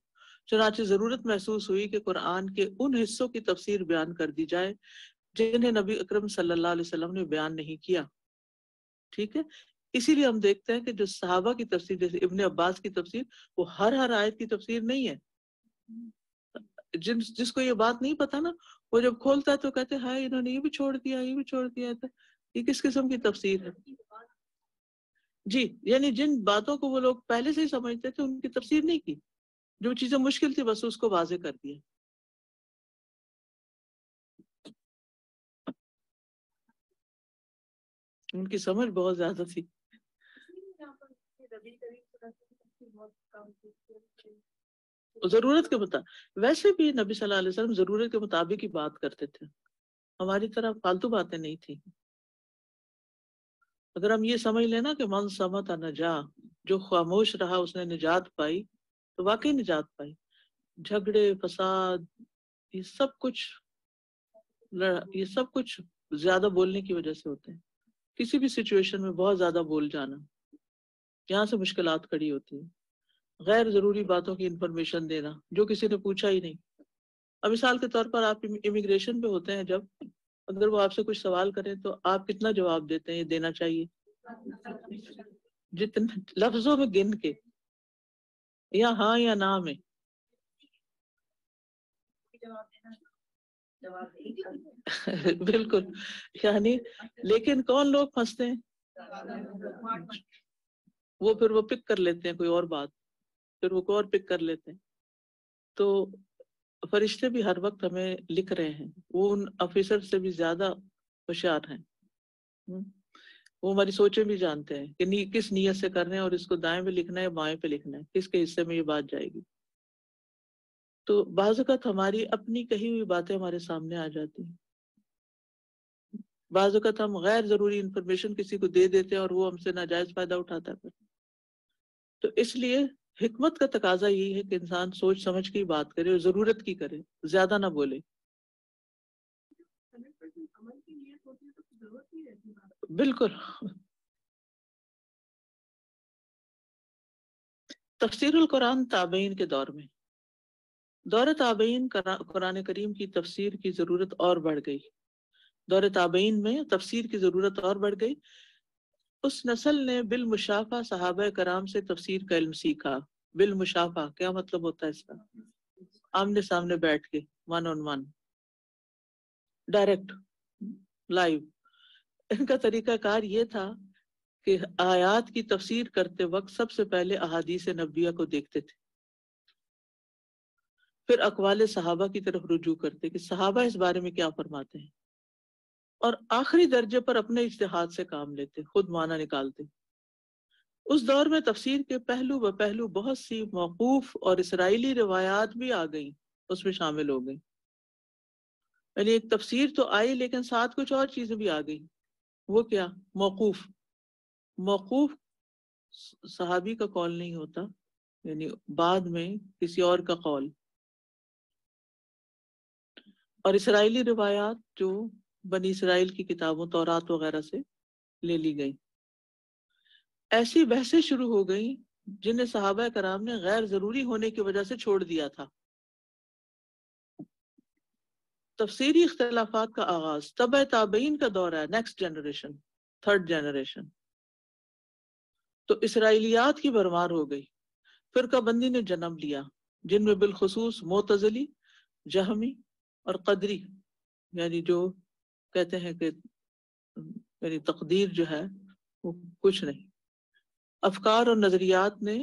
چنانچہ ضرورت محسوس ہوئی کہ قرآن کے ان حصوں کی تفسیر بیان کر دی جائے جنہیں نبی اکرم صلی اللہ علیہ وسلم نے بیان نہیں کیا۔ ٹھیک ہے، اسی لیے ہم دیکھتے ہیں کہ جو صحابہ کی تفسیر جیسے ابن عباس کی تفسیر، وہ ہر آیت کی تفسیر نہیں ہے۔ جس کو یہ بات نہیں پتا نا، وہ جب کھولتا ہے تو کہتے ہیں ہائے انہوں نے یہ بھی چھوڑ دیا، یہ بھی چھوڑ دیا تھا، یہ کس قسم کی تفسیر ہے؟ جی، یعنی جن باتوں کو وہ لوگ پہلے سے ہی سمجھتے تھے ان کی تفسیر نہیں کی، جو چیزیں مشکل تھی بس اس کو واضح کر دیا۔ ان کی سمجھ بہت زیادہ تھی۔ ضرورت کے مطابق، ویسے بھی نبی صلی اللہ علیہ وسلم ضرورت کے مطابق ہی بات کرتے تھے، ہماری طرح فالتو باتیں نہیں تھی۔ اگر ہم یہ سمجھ لینا کہ من صمت نجا، جو خاموش رہا اس نے نجات پائی، تو واقعی نجات پائی۔ جھگڑے، فساد، یہ سب کچھ زیادہ بولنے کی وجہ سے ہوتے ہیں۔ کسی بھی سچویشن میں بہت زیادہ بول جانا، یہاں سے مشکلات کھڑی ہوتی ہیں۔ غیر ضروری باتوں کی انفارمیشن دینا جو کسی نے پوچھا ہی نہیں۔ اب مثال کے طور پر آپ امیگریشن پہ ہوتے ہیں، جب اگر وہ آپ سے کچھ سوال کریں تو آپ کتنا جواب دیتے ہیں؟ یہ دینا چاہیے جتنے لفظوں میں گن کے، یا ہاں یا نہ میں۔ بالکل، یعنی لیکن کون لوگ پھنستے ہیں، وہ پھر وہ پک کر لیتے ہیں کوئی اور بات، پھر وہ کوئی اور پک کر لیتے ہیں۔ تو فرشتے بھی ہر وقت ہمیں لکھ رہے ہیں، وہ ان آفیسر سے بھی زیادہ ہوشیار ہیں۔ وہ ہماری سوچیں بھی جانتے ہیں کہ کس نیت سے کر رہے ہیں، اور اس کو دائیں پہ لکھنا ہے بائیں پہ لکھنا ہے، کس کے حصے میں یہ بات جائے گی۔ تو بعض اوقات ہماری اپنی کہی ہوئی باتیں ہمارے سامنے آ جاتی ہیں، بعض اوقات ہم غیر ضروری انفارمیشن کسی کو دے دیتے ہیں اور وہ ہم سے ناجائز فائدہ اٹھاتا ہے۔ تو اس لیے حکمت کا تقاضا یہی ہے کہ انسان سوچ سمجھ کے ہی بات کرے اور ضرورت کی کرے، زیادہ نہ بولے۔ بالکل۔ تفسیر القرآن تابعین کے دور میں دور تابعین قرآن کریم کی تفسیر کی ضرورت اور بڑھ گئی. دور تابعین میں تفسیر کی ضرورت اور بڑھ گئی. اس نسل نے بالمشافہ صحابہ کرام سے تفسیر کا علم سیکھا. بالمشافہ کیا مطلب ہوتا ہے اس کا؟ آمنے سامنے بیٹھ کے، one on one, direct, live. ان کا طریقہ کار یہ تھا کہ آیات کی تفسیر کرتے وقت سب سے پہلے احادیث نبویہ کو دیکھتے تھے، پھر اقوال صحابہ کی طرف رجوع کرتے کہ صحابہ اس بارے میں کیا فرماتے ہیں، اور آخری درجے پر اپنے اجتہاد سے کام لیتے، خود معنی نکالتے. اس دور میں تفسیر کے پہلو بہ پہلو بہت سی موقوف اور اسرائیلی روایات بھی آ گئیں، اس میں شامل ہو گئیں. یعنی ایک تفسیر تو آئی لیکن ساتھ کچھ اور چیزیں بھی آ گئیں. وہ کیا؟ موقوف. موقوف صحابی کا قول نہیں ہوتا، یعنی بعد میں کسی اور کا قول. اور اسرائیلی روایات جو بنی اسرائیل کی کتابوں تورات وغیرہ سے لے لی گئی. ایسی بحثیں شروع ہو گئیں جنہیں صحابہ کرام نے غیر ضروری ہونے کی وجہ سے چھوڑ دیا تھا. تفسیری اختلافات کا آغاز تبع تابعین کا دور ہے، نیکسٹ جنریشن، تھرڈ جنریشن. تو اسرائیلیات کی بھرمار ہو گئی. فرقہ بندی نے جنم لیا، جن میں بالخصوص معتزلی، جہمی اور قدری، یعنی جو کہتے ہیں کہ یعنی تقدیر جو ہے وہ کچھ نہیں. افکار اور نظریات نے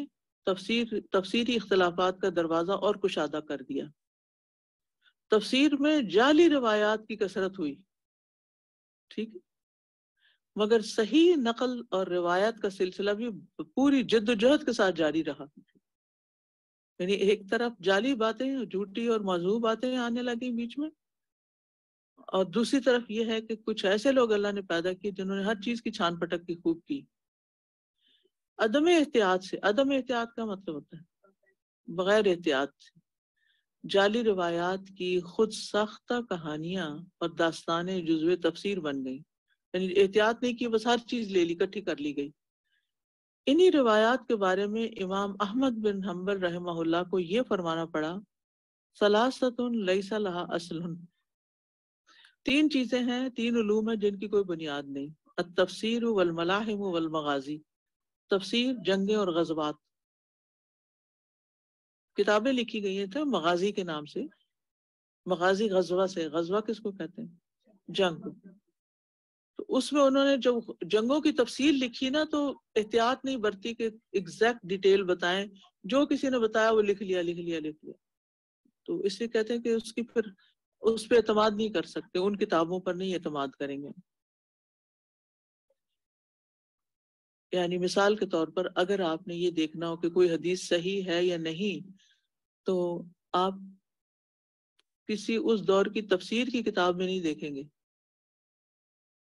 تفسیری اختلافات کا دروازہ اور کشادہ کر دیا. تفسیر میں جعلی روایات کی کثرت ہوئی، ٹھیک ہے، مگر صحیح نقل اور روایت کا سلسلہ بھی پوری جد و جہد کے ساتھ جاری رہا. یعنی ایک طرف جعلی باتیں، جھوٹی اور موضوع باتیں آنے لگی بیچ میں، اور دوسری طرف یہ ہے کہ کچھ ایسے لوگ اللہ نے پیدا کیے جنہوں نے ہر چیز کی چھان پٹک کی خوب کی. عدم احتیاط سے، عدم احتیاط کا مطلب ہوتا ہے بغیر احتیاط سے، جعلی روایات کی خود ساختہ کہانیاں اور داستانیں جزو تفسیر بن گئیں. یعنی احتیاط نہیں کی، بس ہر چیز لے لی، اکٹھی کر لی گئی. انہی روایات کے بارے میں امام احمد بن حنبل رحمہ اللہ کو یہ فرمانا پڑا، ثلاثۃ لیس لہا اصل. تین چیزیں ہیں، تین علوم ہیں جن کی کوئی بنیاد نہیں. التفسیر والملاحم والمغازی. تفسیر، جنگیں اور غزوات. کتابیں لکھی گئی ہیں تھے مغازی کے نام سے. مغازی غزوہ سے، غزوہ کس کو کہتے ہیں؟ جنگ. تو اس میں انہوں نے جب جنگوں کی تفصیل لکھی نا تو احتیاط نہیں برتی کہ ایگزیکٹ ڈیٹیل بتائیں، جو کسی نے بتایا وہ لکھ لیا. تو اس لیے کہتے ہیں کہ اس کی پھر اس پہ اعتماد نہیں کر سکتے، ان کتابوں پر نہیں اعتماد کریں گے. یعنی مثال کے طور پر اگر آپ نے یہ دیکھنا ہو کہ کوئی حدیث صحیح ہے یا نہیں، تو آپ کسی اس دور کی تفسیر کی کتاب میں نہیں دیکھیں گے.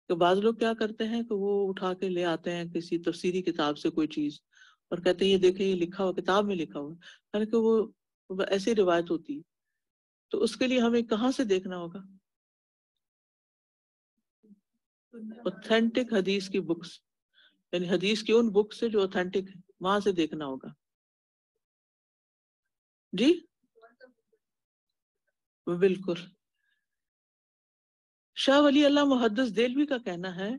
کہ بعض لوگ کیا کرتے ہیں کہ وہ اٹھا کے لے آتے ہیں کسی تفسیری کتاب سے کوئی چیز اور کہتے ہیں یہ دیکھیں یہ لکھا ہوا، کتاب میں لکھا ہوا، یعنی کہ وہ ایسی روایت ہوتی ہے. تو اس کے لیے ہمیں کہاں سے دیکھنا ہوگا؟ اوتھینٹک حدیث کی بکس، یعنی حدیث کی ان بک سے جو اوتھینٹک ہے، وہاں سے دیکھنا ہوگا. جی بالکل. شاہ ولی اللہ محدث دہلوی کا کہنا ہے،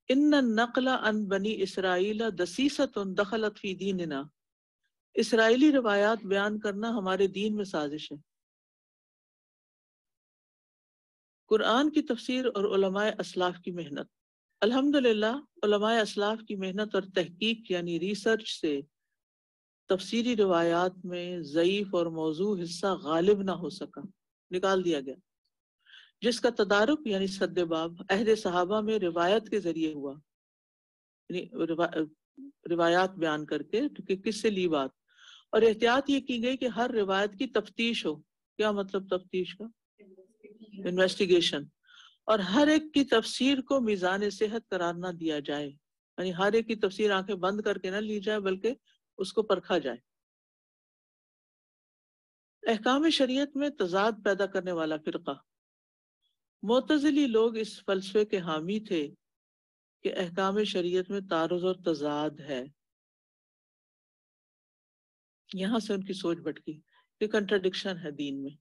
ان النقل عن بنی اسرائیل دسیسۃ دخلت فی دیننا. اسرائیلی روایات بیان کرنا ہمارے دین میں سازش ہے. قرآن کی تفسیر اور علماء اسلاف کی محنت. الحمدللہ علماء اسلاف کی محنت اور تحقیق یعنی ریسرچ سے تفسیری روایات میں ضعیف اور موضوع حصہ غالب نہ ہو سکا، نکال دیا گیا، جس کا تدارک یعنی سد باب عہد صحابہ میں روایت کے ذریعے ہوا. یعنی روایات بیان کر کے کہ کس سے لی بات، اور احتیاط یہ کی گئی کہ ہر روایت کی تفتیش ہو. کیا مطلب تفتیش کا؟ انویسٹیگیشن. اور ہر ایک کی تفسیر کو میزان صحت قرار نہ دیا جائے، یعنی ہر ایک کی تفسیر آنکھیں بند کر کے نہ لی جائے بلکہ اس کو پرکھا جائے. احکام شریعت میں تضاد پیدا کرنے والا فرقہ. معتزلی لوگ اس فلسفے کے حامی تھے کہ احکام شریعت میں تعارض اور تضاد ہے. یہاں سے ان کی سوچ بھٹکی. یہ کنٹرڈکشن ہے دین میں.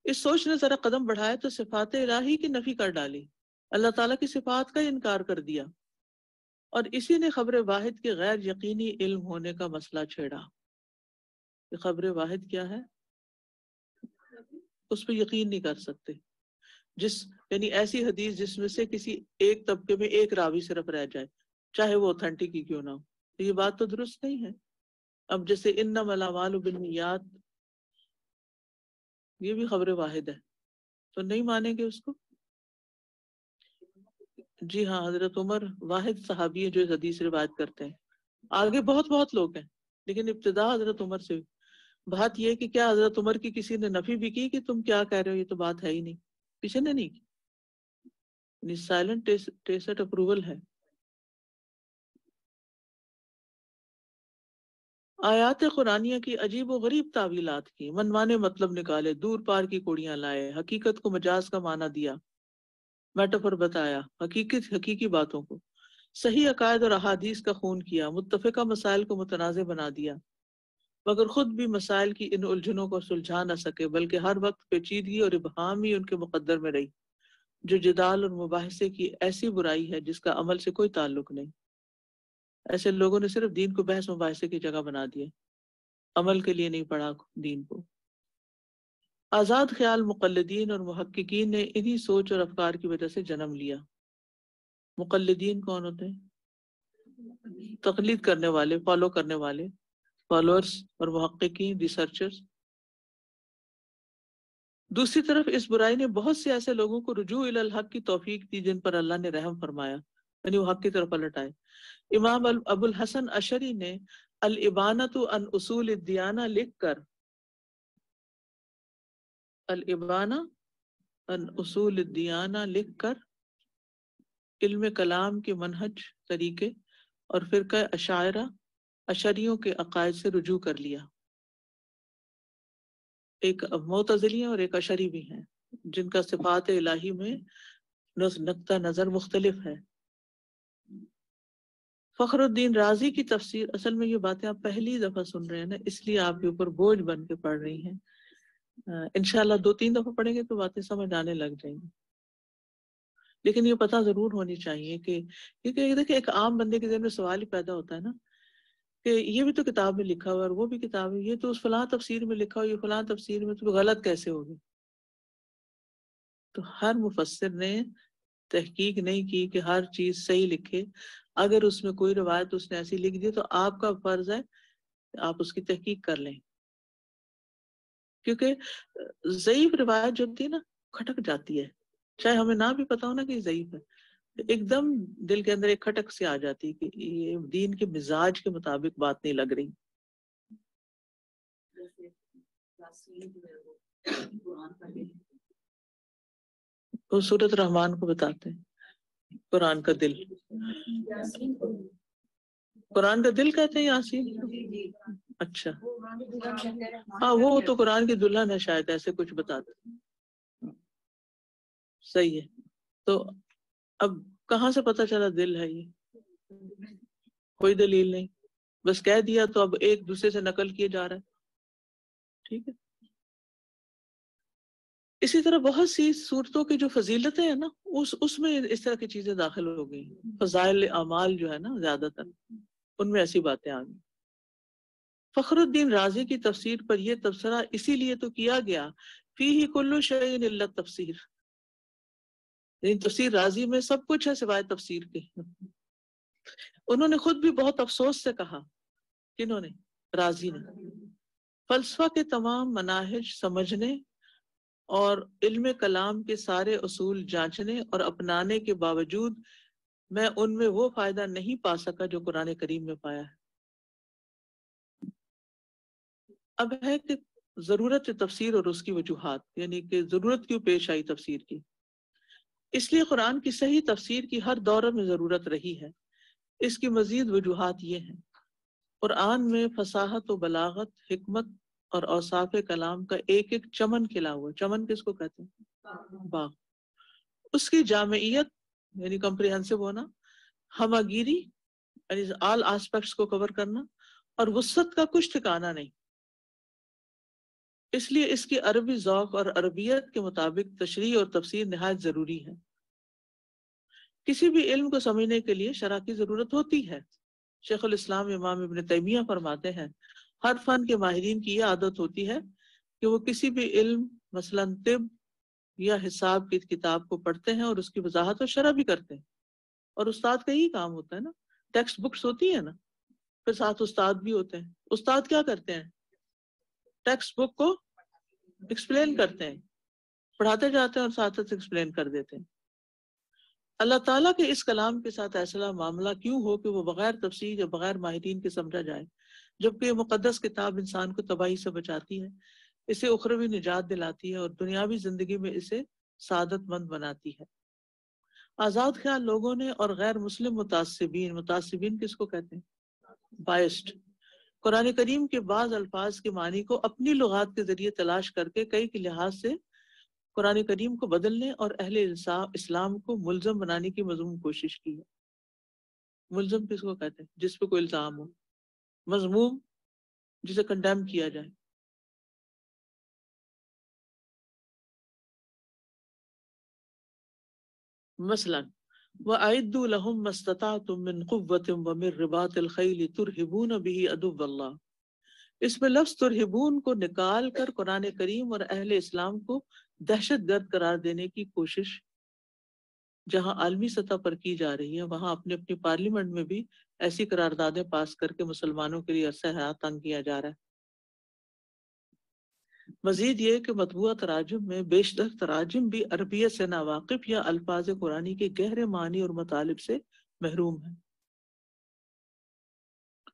اس سوچ نے ذرا قدم بڑھایا تو صفات الہی کی نفی کر ڈالی، اللہ تعالیٰ کی صفات کا انکار کر دیا، اور اسی نے خبر واحد کے غیر یقینی علم ہونے کا مسئلہ چھیڑا. کہ خبر واحد کیا ہے؟ اس پہ یقین نہیں کر سکتے. یعنی ایسی حدیث جس میں سے کسی ایک طبقے میں ایک راوی صرف رہ جائے، چاہے وہ اوتھینٹک ہی کیوں نہ ہو، تو یہ بات تو درست نہیں ہے. اب جیسے انما الاعمال بالنیات، یہ بھی خبر واحد ہے، تو نہیں مانیں گے اس کو. جی ہاں، حضرت عمر واحد صحابی ہیں جو اس حدیث روایت کرتے ہیں. آگے بہت بہت لوگ ہیں، لیکن ابتدا حضرت عمر سے. بات یہ کہ کیا حضرت عمر کی کسی نے نفی بھی کی کہ تم کیا کہہ رہے ہو، یہ تو بات ہے ہی نہیں؟ کسی نے نہیں کی. سائلنٹ ٹیسٹ اپروول ہے. آیات قرآنیہ کی عجیب و غریب تعویلات کی، منمانے مطلب نکالے، دور پار کی کوڑیاں لائے، حقیقت کو مجاز کا معنی دیا، میٹافور بتایا، حقیقی باتوں کو صحیح عقائد اور احادیث کا خون کیا، متفقہ مسائل کو متنازع بنا دیا، مگر خود بھی مسائل کی ان الجھنوں کو سلجھا نہ سکے، بلکہ ہر وقت پیچیدگی اور ابہام ہی ان کے مقدر میں رہی، جو جدال اور مباحثے کی ایسی برائی ہے جس کا عمل سے کوئی تعلق نہیں. ایسے لوگوں نے صرف دین کو بحث مباحثے کی جگہ بنا دیا، عمل کے لیے نہیں پڑھا دین کو. آزاد خیال مقلدین اور محققین نے انہی سوچ اور افکار کی وجہ سے جنم لیا. مقلدین کون ہوتے ہیں؟ تقلید کرنے والے، فالو کرنے والے، فالوورز، اور محققین، ریسرچرز. دوسری طرف اس برائی نے بہت سے ایسے لوگوں کو رجوع الی الحق کی توفیق دی جن پر اللہ نے رحم فرمایا، یعنی وہ حق کی طرف پلٹ آئے. امام ابو الحسن اشعری نے الابانۃ عن اصول الدیانہ لکھ کر، الابانہ عن اصول الدیانہ لکھ کر علم کلام کے منہج، طریقے اور فرقہ اشاعرہ، اشعریوں کے عقائد سے رجوع کر لیا. ایک معتزلی اور ایک اشعری بھی ہیں جن کا صفات الہی میں نقطہ نظر مختلف ہے. فخر الدین رازی کی تفسیر، اصل میں یہ باتیں آپ پہلی دفعہ سن رہے ہیں نا، اس لیے آپ کے اوپر بوجھ بن کے پڑھ رہی ہیں. انشاءاللہ 2-3 دفعہ پڑھیں گے تو باتیں سمجھ آنے لگ جائیں گی. لیکن یہ پتہ ضرور ہونی چاہیے کہ کیونکہ دیکھیں ایک عام بندے کے ذہن میں سوال ہی پیدا ہوتا ہے نا کہ یہ بھی تو کتاب میں لکھا ہوا ہے اور وہ بھی کتاب ہے، یہ تو اس فلاں تفسیر میں لکھا ہوا، یہ فلاں تفسیر میں، تو غلط کیسے ہوگی؟ تو ہر مفسر نے تحقیق نہیں کی کہ ہر چیز صحیح لکھے. اگر اس میں کوئی روایت اس نے ایسی لکھ دی تو آپ کا فرض ہے کہ آپ اس کی تحقیق کر لیں، کیونکہ ضعیف روایت جو ہوتی ہے نا کھٹک جاتی ہے، چاہے ہمیں نہ بھی پتا ہو نا کہ یہ ضعیف ہے، ایک دم دل کے اندر ایک کھٹک سے آ جاتی کہ یہ دین کے مزاج کے مطابق بات نہیں لگ رہی. وہ سورۃ رحمان کو بتاتے ہیں، قرآن کا دل. قرآن کا دل کہتے ہیں یاسین؟ اچھا ہاں، وہ تو قرآن کی دلہن ہے شاید، ایسے کچھ بتاتے. صحیح ہے. تو اب کہاں سے پتہ چلا دل ہے؟ یہ کوئی دلیل نہیں، بس کہہ دیا تو اب ایک دوسرے سے نقل کیے جا رہا ہے. ٹھیک ہے. اسی طرح بہت سی صورتوں کی جو فضیلتیں ہیں نا اس میں اس طرح کی چیزیں داخل ہو گئی. فضائل اعمال جو ہے نا زیادہ تر ان میں ایسی باتیں آ گئی. فخر الدین رازی کی تفسیر پر یہ تبصرہ اسی لیے تو کیا گیا فیہ کل شیء الا التفسیر، یعنی تفسیر رازی میں سب کچھ ہے سوائے تفسیر کے. انہوں نے خود بھی بہت افسوس سے کہا، کنہوں نے؟ رازی نے، فلسفہ کے تمام مناہج سمجھنے اور علم کلام کے سارے اصول جانچنے اور اپنانے کے باوجود میں ان میں وہ فائدہ نہیں پا سکا جو قرآن کریم میں پایا ہے. اب ہے کہ ضرورت تفسیر اور اس کی وجوہات، یعنی کہ ضرورت کیوں پیش آئی تفسیر کی. اس لیے قرآن کی صحیح تفسیر کی ہر دور میں ضرورت رہی ہے. اس کی مزید وجوہات یہ ہیں: قرآن میں فصاحت و بلاغت، حکمت اور اوصاف کلام کا ایک ایک چمن کھلا ہوا. چمن کس کو کہتے ہیں؟ باغ. اس کی جامعیت یعنی کمپریہنسو ہونا، ہماگیری یعنی آل آسپیکٹس کو کور کرنا، اور وسعت کا کچھ ٹھکانہ نہیں. اس لیے اس کی عربی ذوق اور عربیت کے مطابق تشریح اور تفسیر نہایت ضروری ہے۔ کسی بھی علم کو سمجھنے کے لیے شرح کی ضرورت ہوتی ہے۔ شیخ الاسلام امام ابن تیمیہ فرماتے ہیں ہر فن کے ماہرین کی یہ عادت ہوتی ہے کہ وہ کسی بھی علم مثلاً طب یا حساب کی کتاب کو پڑھتے ہیں اور اس کی وضاحت اور شرح بھی کرتے ہیں، اور استاد کا یہی کام ہوتا ہے نا، ٹیکسٹ بکس ہوتی ہیں نا، پھر ساتھ استاد بھی ہوتے ہیں۔ استاد کیا کرتے ہیں؟ ٹیکسٹ بک کو ایکسپلین کرتے ہیں، پڑھاتے جاتے ہیں اور ساتھ ساتھ ایکسپلین کر دیتے ہیں۔ اللہ تعالیٰ کے اس کلام کے ساتھ ایسا معاملہ کیوں ہو کہ وہ بغیر تفسیر یا بغیر ماہرین کے سمجھا جائے، جبکہ یہ مقدس کتاب انسان کو تباہی سے بچاتی ہے، اسے اخروی نجات دلاتی ہے اور دنیاوی زندگی میں اسے سعادت مند بناتی ہے۔ آزاد خیال لوگوں نے اور غیر مسلم متعصبین کس کو کہتے ہیں؟ بائسڈ، قرآن کریم کے بعض الفاظ کے معنی کو اپنی لغات کے ذریعے تلاش کر کے کئی کے لحاظ سے قرآن کریم کو بدلنے اور اہل اسلام کو ملزم بنانے کی مذموم کوشش کی ہے۔ ملزم کس کو کہتے ہیں؟ جس پہ کوئی الزام ہو۔ مذموم، جسے کنڈیم کیا جائے۔ مثلا وَأَعِدُّوا لَهُم مَّا اسْتَطَعْتُم مِّن قُوَّةٍ وَمِن رِّبَاطِ الْخَيْلِ تُرْهِبُونَ بِهِ عَدُوَّ اللَّهِ۔ اس میں لفظ ترہبون کو نکال کر قرآن کریم اور اہل اسلام کو دہشت گرد قرار دینے کی کوشش جہاں عالمی سطح پر کی جا رہی ہے، وہاں اپنی اپنی پارلیمنٹ میں بھی ایسی قراردادیں پاس کر کے مسلمانوں کے لیے عرصہ حیات تنگ کیا جا رہا ہے۔ مزید یہ کہ مطبوعہ تراجم میں بیشتر تراجم بھی عربیت سے ناواقف یا الفاظ قرآنی کے گہرے معنی اور مطالب سے محروم ہیں۔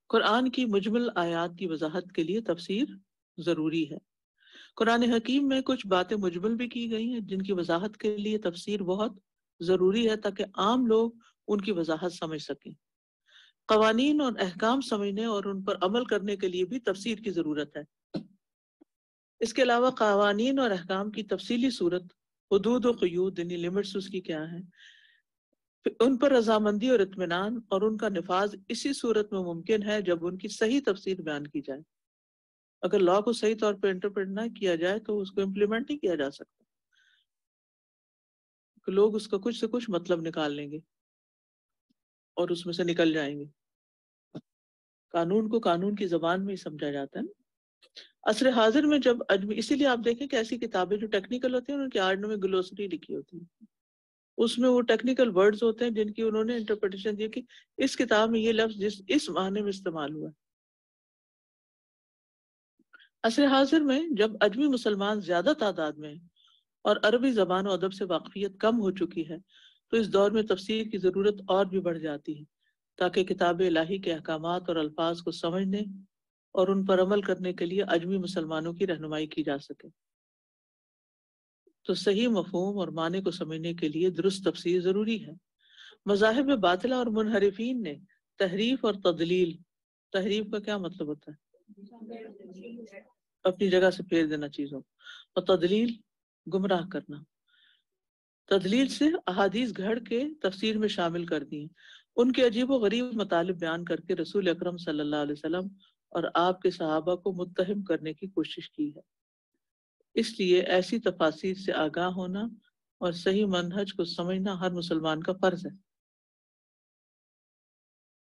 قرآن کی مجمل آیات کی وضاحت کے لیے تفسیر ضروری ہے۔ قرآن حکیم میں کچھ باتیں مجمل بھی کی گئی ہیں جن کی وضاحت کے لیے تفسیر بہت ضروری ہے تاکہ عام لوگ ان کی وضاحت سمجھ سکیں۔ قوانین اور احکام سمجھنے اور ان پر عمل کرنے کے لیے بھی تفسیر کی ضرورت ہے۔ اس کے علاوہ قوانین اور احکام کی تفصیلی صورت، حدود و قیود یعنی لمٹس اس کی کیا ہیں، ان پر رضامندی اور اطمینان اور ان کا نفاذ اسی صورت میں ممکن ہے جب ان کی صحیح تفسیر بیان کی جائے۔ اگر لا کو صحیح طور پہ انٹرپریٹ نہ کیا جائے تو اس کو امپلیمنٹ نہیں کیا جا سکتا، کہ لوگ اس کا کچھ سے کچھ مطلب نکال لیں گے اور اس میں سے نکل جائیں گے۔ قانون کو قانون کی زبان میں ہی سمجھا جاتا ہے نا۔ عصر حاضر میں جب اسی لیے آپ دیکھیں کہ ایسی کتابیں جو ٹیکنیکل ہوتی ہیں ان کی آرڈ میں گلوسری لکھی ہوتی ہے، اس میں وہ ٹیکنیکل ورڈز ہوتے ہیں جن کی انہوں نے انٹرپریٹیشن دی کہ اس کتاب میں یہ لفظ اس معنی میں استعمال ہوا ہے۔ عصر حاضر میں جب اجمی مسلمان زیادہ تعداد میں ہیں اور عربی زبان و ادب سے واقفیت کم ہو چکی ہے تو اس دور میں تفسیر کی ضرورت اور بھی بڑھ جاتی ہے تاکہ کتاب الہی کے احکامات اور الفاظ کو سمجھنے اور ان پر عمل کرنے کے لیے اجمی مسلمانوں کی رہنمائی کی جا سکے۔ تو صحیح مفہوم اور معنی کو سمجھنے کے لیے درست تفسیر ضروری ہے۔ مذاہب باطلہ اور منحرفین نے تحریف اور تضلیل، تحریف کا کیا مطلب ہوتا ہے؟ اپنی جگہ سے پھیر دینا چیزوں، اور تضلیل گمراہ کرنا۔ تضلیل سے احادیث گھڑ کے تفسیر میں شامل کر دی، ان کے عجیب و غریب مطالب بیان کر کے رسول اکرم صلی اللہ علیہ وسلم اور آپ کے صحابہ کو متہم کرنے کی کوشش کی ہے۔ اس لیے ایسی تفاسیر سے آگاہ ہونا اور صحیح منہج کو سمجھنا ہر مسلمان کا فرض ہے۔